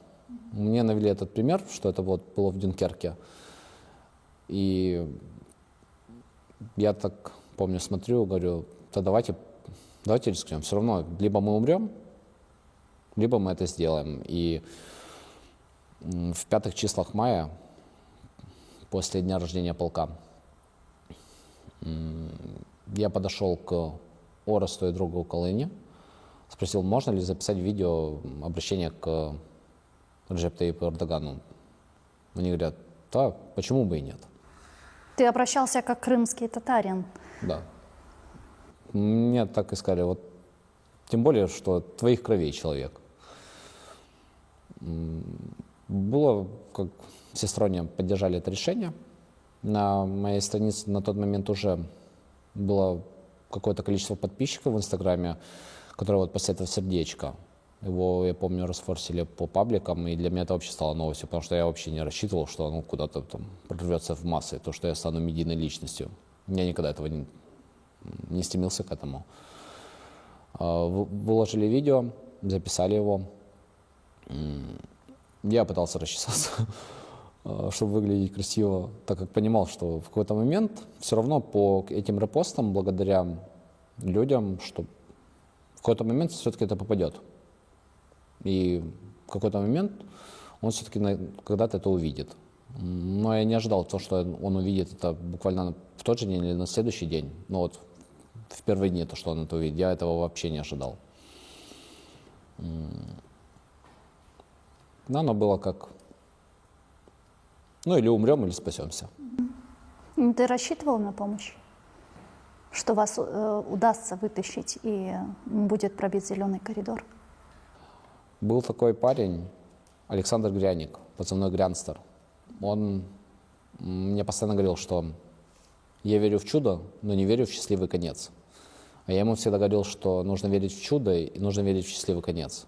Мне навели этот пример, что это вот было в Дюнкерке. И я так, помню, смотрю, говорю, да давайте рискнем. Все равно либо мы умрем, либо мы это сделаем. И в 5 числах мая, после дня рождения полка, я подошел к Оресту и другу Колыне, спросил, можно ли записать видео обращение к Реджепу Тайипу Эрдогану. Они говорят, да, почему бы и нет. Ты обращался как крымский татарин. Да. Мне так и сказали, вот, тем более, что твоих кровей человек. Было, как всесторонне поддержали это решение. На моей странице на тот момент уже было какое-то количество подписчиков в Инстаграме, которые вот после этого сердечко. Его, я помню, расфорсили по пабликам, и для меня это вообще стало новостью, потому что я вообще не рассчитывал, что оно куда-то там прорвется в массы, то, что я стану медийной личностью. Я никогда этого не стремился к этому. Выложили видео, записали его. Я пытался расчесаться, чтобы выглядеть красиво, так как понимал, что в какой-то момент все равно по этим репостам, благодаря людям, что в какой-то момент все-таки это попадет. И в какой-то момент он все-таки когда-то это увидит. Но я не ожидал того, что он увидит это буквально в тот же день или на следующий день. Но вот в первые дни то, что он это увидит, я этого вообще не ожидал. Но оно было как, ну или умрем, или спасемся. Ты рассчитывал на помощь? Что вас удастся вытащить и будет пробит зеленый коридор? Был такой парень, Александр Гряник, позывной Грянстер. Он мне постоянно говорил, что я верю в чудо, но не верю в счастливый конец. А я ему всегда говорил, что нужно верить в чудо и нужно верить в счастливый конец.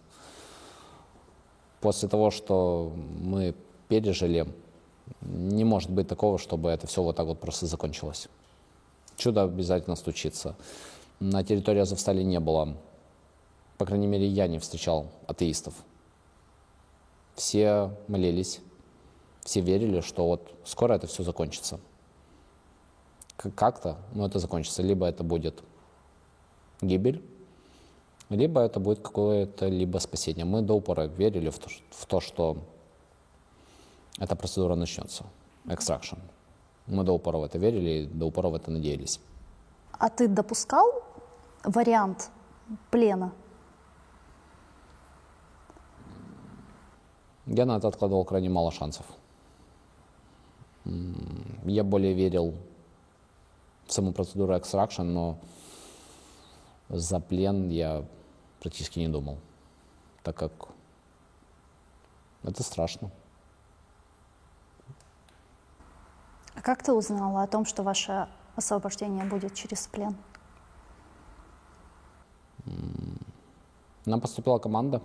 После того, что мы пережили, не может быть такого, чтобы это все вот так вот просто закончилось. Чудо обязательно случится. На территории Азовстали не было, по крайней мере, я не встречал атеистов. Все молились, все верили, что вот скоро это все закончится. Как-то, но это закончится. Либо это будет гибель, либо это будет какое-то либо спасение. Мы до упора верили в то, что эта процедура начнется, экстракшн. Мы до упора в это верили и до упора в это надеялись. А ты допускал вариант плена? Я на это откладывал крайне мало шансов. Я более верил в саму процедуру экстракшн, но за плен я практически не думал, так как это страшно. А как ты узнала о том, что ваше освобождение будет через плен? Нам поступила команда,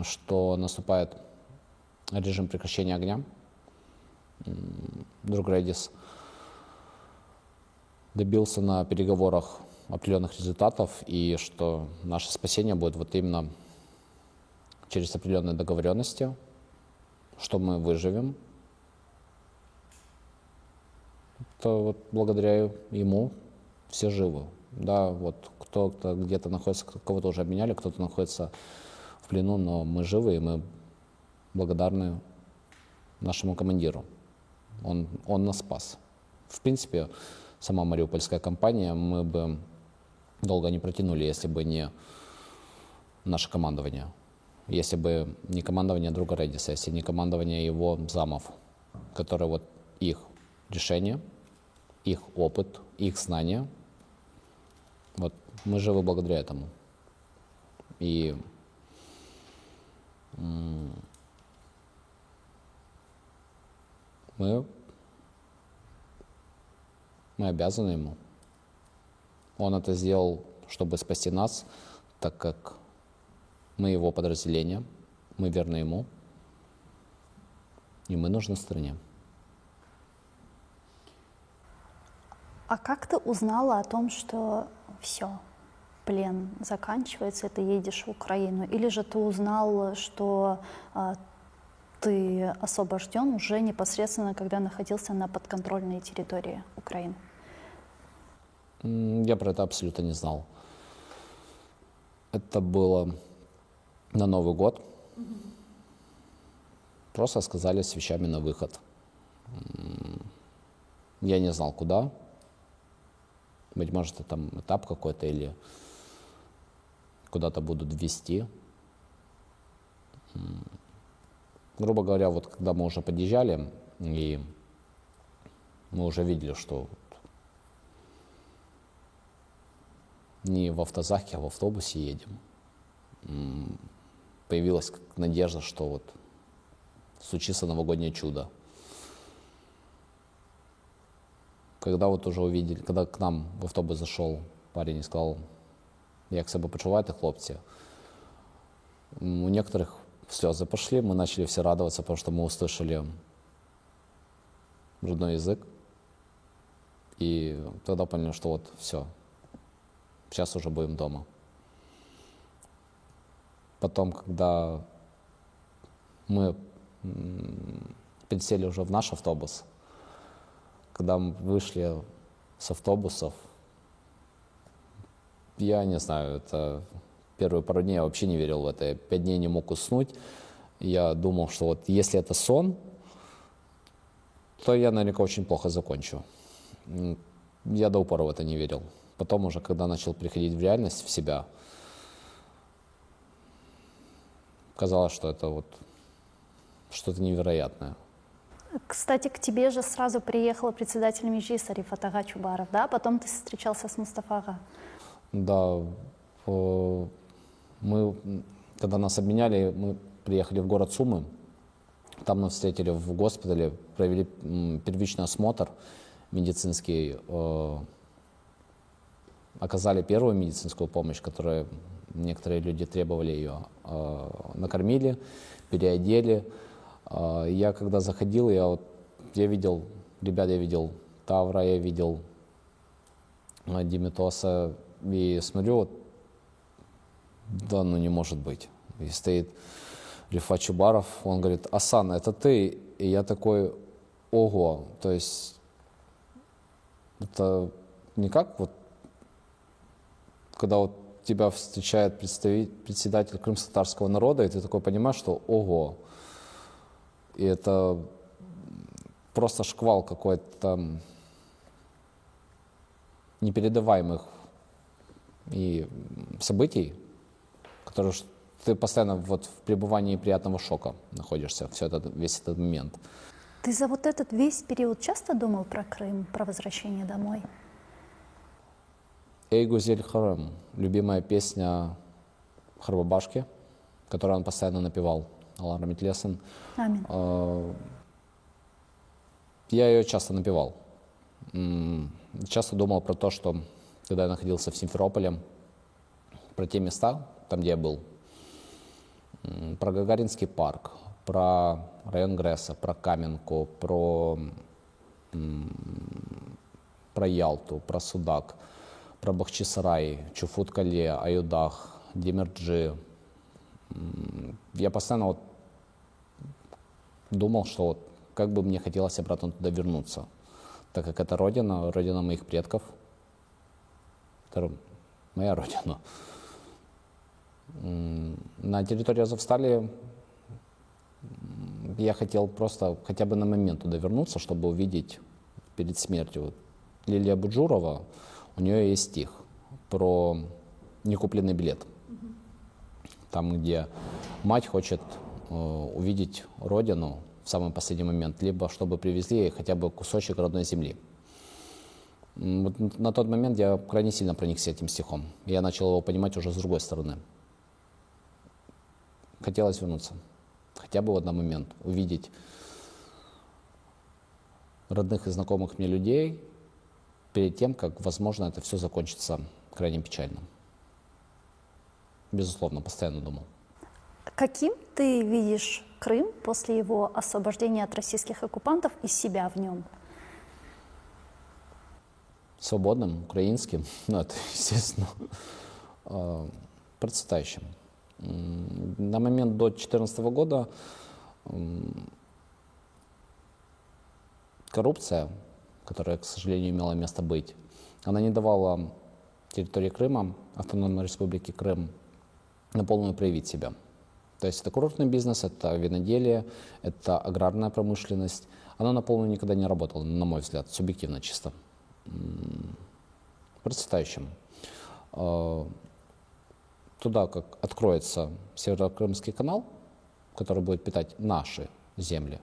что наступает режим прекращения огня. Друг Редис добился на переговорах определенных результатов, и что наше спасение будет вот именно через определенные договоренности, что мы выживем. То вот благодаря ему все живы. Да, вот кто-то где-то находится, кого-то уже обменяли, кто-то находится в плену, но мы живы, и мы благодарны нашему командиру. Он нас спас. В принципе, сама мариупольская кампания мы бы долго не протянули, если бы не наше командование. Если бы не командование друга Редиса, если не командование его замов, которые вот их решения, их опыт, их знания Вот мы живы благодаря этому. И мы обязаны ему. Он это сделал, чтобы спасти нас, так как мы его подразделение, мы верны ему, и мы нужны стране. А как ты узнала о том, что все, плен заканчивается, и ты едешь в Украину? Или же ты узнал, что ты освобожден уже непосредственно, когда находился на подконтрольной территории Украины? Я про это абсолютно не знал. Это было на Новый год. Просто сказали с вещами на выход. Я не знал, куда. Быть может, это там этап какой-то или куда-то будут везти. Грубо говоря, вот когда мы уже подъезжали, и мы уже видели, что не в автозаке, а в автобусе едем, появилась надежда, что вот случится новогоднее чудо. Когда вот уже увидели, когда к нам в автобус зашел парень и сказал, як себе почуваєте, хлопці, у некоторых слезы пошли, мы начали все радоваться, потому что мы услышали родной язык, и тогда поняли, что вот все, сейчас уже будем дома. Потом, когда мы пересели уже в наш автобус, когда мы вышли с автобусов, я не знаю, это первые пару дней я вообще не верил в это. Я 5 дней не мог уснуть. Я думал, что вот если это сон, то я наверняка очень плохо закончу. Я до упора в это не верил. Потом уже, когда начал приходить в реальность, в себя, казалось, что это вот что-то невероятное. Кстати, к тебе же сразу приехал председатель Меджлиса Рифат ага Чубаров, да? Потом ты встречался с Мустафа ага. Да, мы, когда нас обменяли, мы приехали в город Сумы, там нас встретили в госпитале, провели первичный осмотр медицинский, оказали первую медицинскую помощь, которую некоторые люди требовали ее, накормили, переодели. Я когда заходил, я видел ребят, я видел Тавра, я видел Димитоса, и смотрю, вот, да, ну не может быть. И стоит Рифат Чубаров, он говорит, Асан, это ты? И я такой, ого, то есть это не как вот, когда вот тебя встречает председатель крымско-татарского народа, и ты такой понимаешь, что ого, и это просто шквал какой-то непередаваемых и событий, которые ты постоянно вот в пребывании приятного шока находишься весь этот момент. Ты за вот этот весь период часто думал про Крым, про возвращение домой? «Эй, Гузель Харем» — любимая песня Харбабашки, которую он постоянно напевал, Аллах рахметлесин. Амин. Я ее часто напевал. Часто думал про то, что когда я находился в Симферополе, про те места, там, где я был, про Гагаринский парк, про район Гресса, про Каменку, про Ялту, про Судак, про Бахчисарай, Чуфут-Кале, Аюдах, Демирджи. Я постоянно вот думал, что вот как бы мне хотелось обратно туда вернуться, так как это родина моих предков, это моя родина. На территории Азовстали я хотел просто хотя бы на момент туда вернуться, чтобы увидеть перед смертью. Вот Лилия Буджурова, у нее есть стих про некупленный билет. Там, где мать хочет увидеть родину в самый последний момент, либо чтобы привезли ей хотя бы кусочек родной земли. Вот на тот момент я крайне сильно проникся этим стихом. Я начал его понимать уже с другой стороны. Хотелось вернуться. Хотя бы вот на момент увидеть родных и знакомых мне людей перед тем, как, возможно, это все закончится крайне печально. Безусловно, постоянно думал. Каким ты видишь Крым после его освобождения от российских оккупантов и себя в нем? Свободным, украинским, ну это естественно, процветающим. На момент до 2014 года коррупция, которая, к сожалению, имела место быть, она не давала территории Крыма, Автономной Республики Крым, на полную проявить себя. То есть это курортный бизнес, это виноделие, это аграрная промышленность. Она на полную никогда не работала, на мой взгляд, субъективно чисто. Процветающим. Туда, как откроется Северокрымский канал, который будет питать наши земли,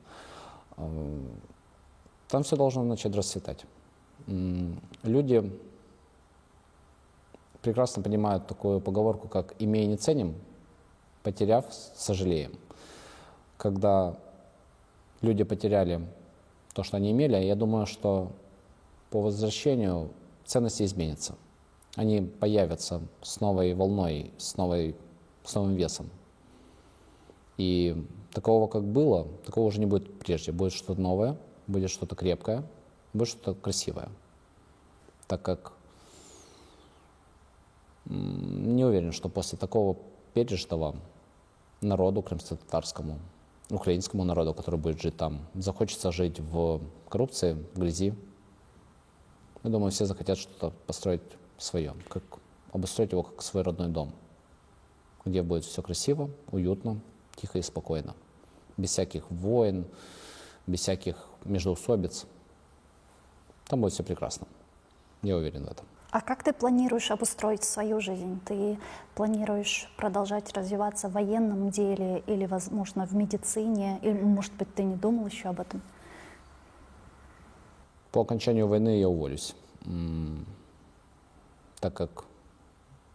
там все должно начать расцветать. Люди прекрасно понимают такую поговорку, как «имея не ценим, потеряв сожалеем». Когда люди потеряли то, что они имели, я думаю, что по возвращению ценности изменятся. Они появятся с новой волной, с новым весом. И такого, как было, такого уже не будет прежде. Будет что-то новое, будет что-то крепкое, будет что-то красивое. Так как не уверен, что после такого пережитого народу крымско-татарскому, украинскому народу, который будет жить там, захочется жить в коррупции, в грязи. Я думаю, все захотят что-то построить свое, как обустроить его как свой родной дом, где будет все красиво, уютно, тихо и спокойно, без всяких войн, без всяких междоусобиц. Там будет все прекрасно. Я уверен в этом. А как ты планируешь обустроить свою жизнь? Ты планируешь продолжать развиваться в военном деле или, возможно, в медицине? Или, может быть, ты не думал еще об этом? По окончанию войны я уволюсь, так как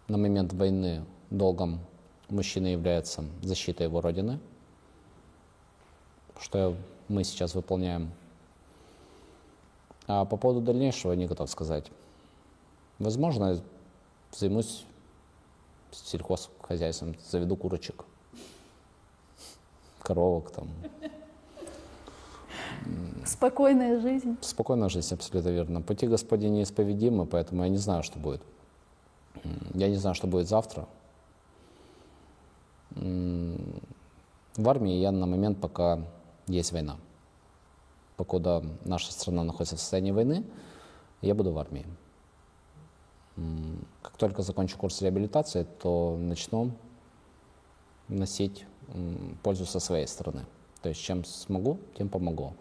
на момент войны долгом мужчины является защита его родины, что мы сейчас выполняем. А по поводу дальнейшего не готов сказать. Возможно, займусь сельхозхозяйством, заведу курочек, коровок там. Спокойная жизнь. Спокойная жизнь, абсолютно верно. Пути Господи неисповедимы, поэтому я не знаю, что будет. Я не знаю, что будет завтра. В армии я на момент, пока есть война. Покуда наша страна находится в состоянии войны, я буду в армии. Как только закончу курс реабилитации, то начну носить пользу со своей стороны. То есть чем смогу, тем помогу.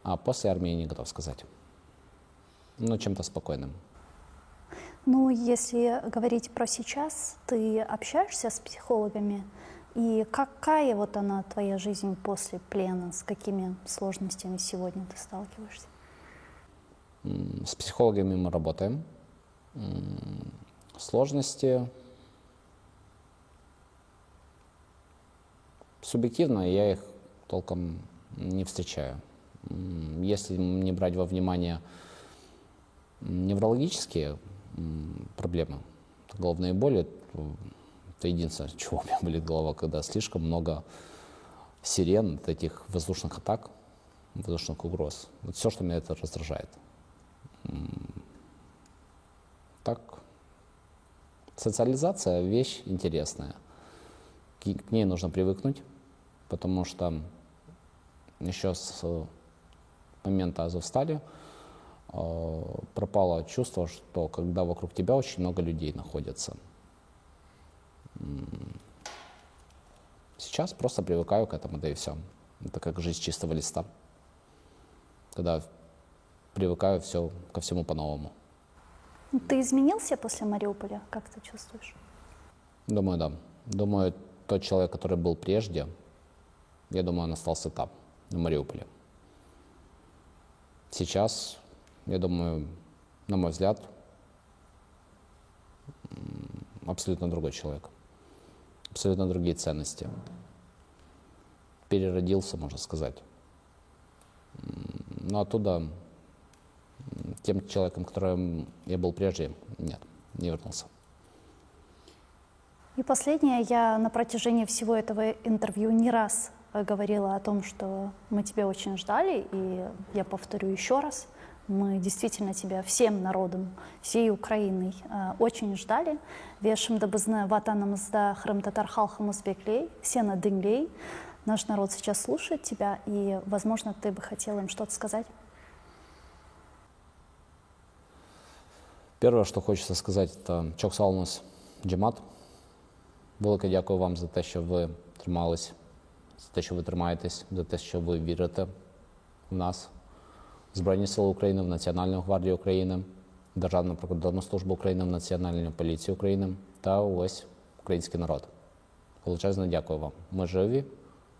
А после армии не готов сказать. Но чем-то спокойным. Ну, если говорить про сейчас, ты общаешься с психологами? И какая вот она, твоя жизнь после плена? С какими сложностями сегодня ты сталкиваешься? С психологами мы работаем. Сложности субъективно я их толком не встречаю. Если не брать во внимание неврологические проблемы, головные боли, это единственное, чего у меня болит голова, когда слишком много сирен, этих воздушных атак, воздушных угроз. Вот все, что меня это раздражает. Так, социализация — вещь интересная. К ней нужно привыкнуть, потому что еще с момента Азовстали пропало чувство, что когда вокруг тебя очень много людей находится. Сейчас просто привыкаю к этому, да и все. Это как жизнь чистого листа. Когда привыкаю ко всему по-новому. Ты изменился после Мариуполя? Как ты чувствуешь? Думаю, да. Думаю, тот человек, который был прежде, я думаю, он остался там, в Мариуполе. Сейчас, я думаю, на мой взгляд, абсолютно другой человек. Абсолютно другие ценности. Переродился, можно сказать. Но оттуда тем человеком, которым я был прежде, нет, не вернулся. И последнее, я на протяжении всего этого интервью не раз говорила о том, что мы тебя очень ждали, и я повторю еще раз, мы действительно тебя всем народом, всей Украиной очень ждали. Вешим дабызны ватанымызда хрым-татар халқымыз беклей, сені дінлей. Наш народ сейчас слушает тебя, и, возможно, ты бы хотела им что-то сказать. Первое, что хочется сказать, это чок салнус джемат. Велике дякую вам за те, що ви тримались, за те, що ви тримаєтесь, за те, що ви вірите в нас, в Збройні Сили України, в Національну гвардію України, в Державну прикордонну службу України, в Національну поліцію України та увесь український народ. Величезно дякую вам. Ми живі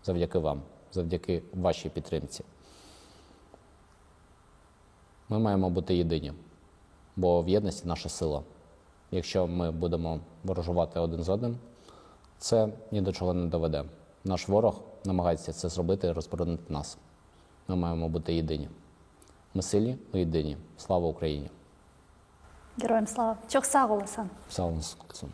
завдяки вам, завдяки вашій підтримці. Ми маємо бути єдині, бо в єдності наша сила. Якщо ми будемо ворожувати один з одним, це ні до чого не доведе. Наш ворог намагається це зробити і розборонити нас. Ми маємо бути єдині. Ми сильні, ми єдині. Слава Україні! Героям слава! Чок сау, Олесан! Слава Україні!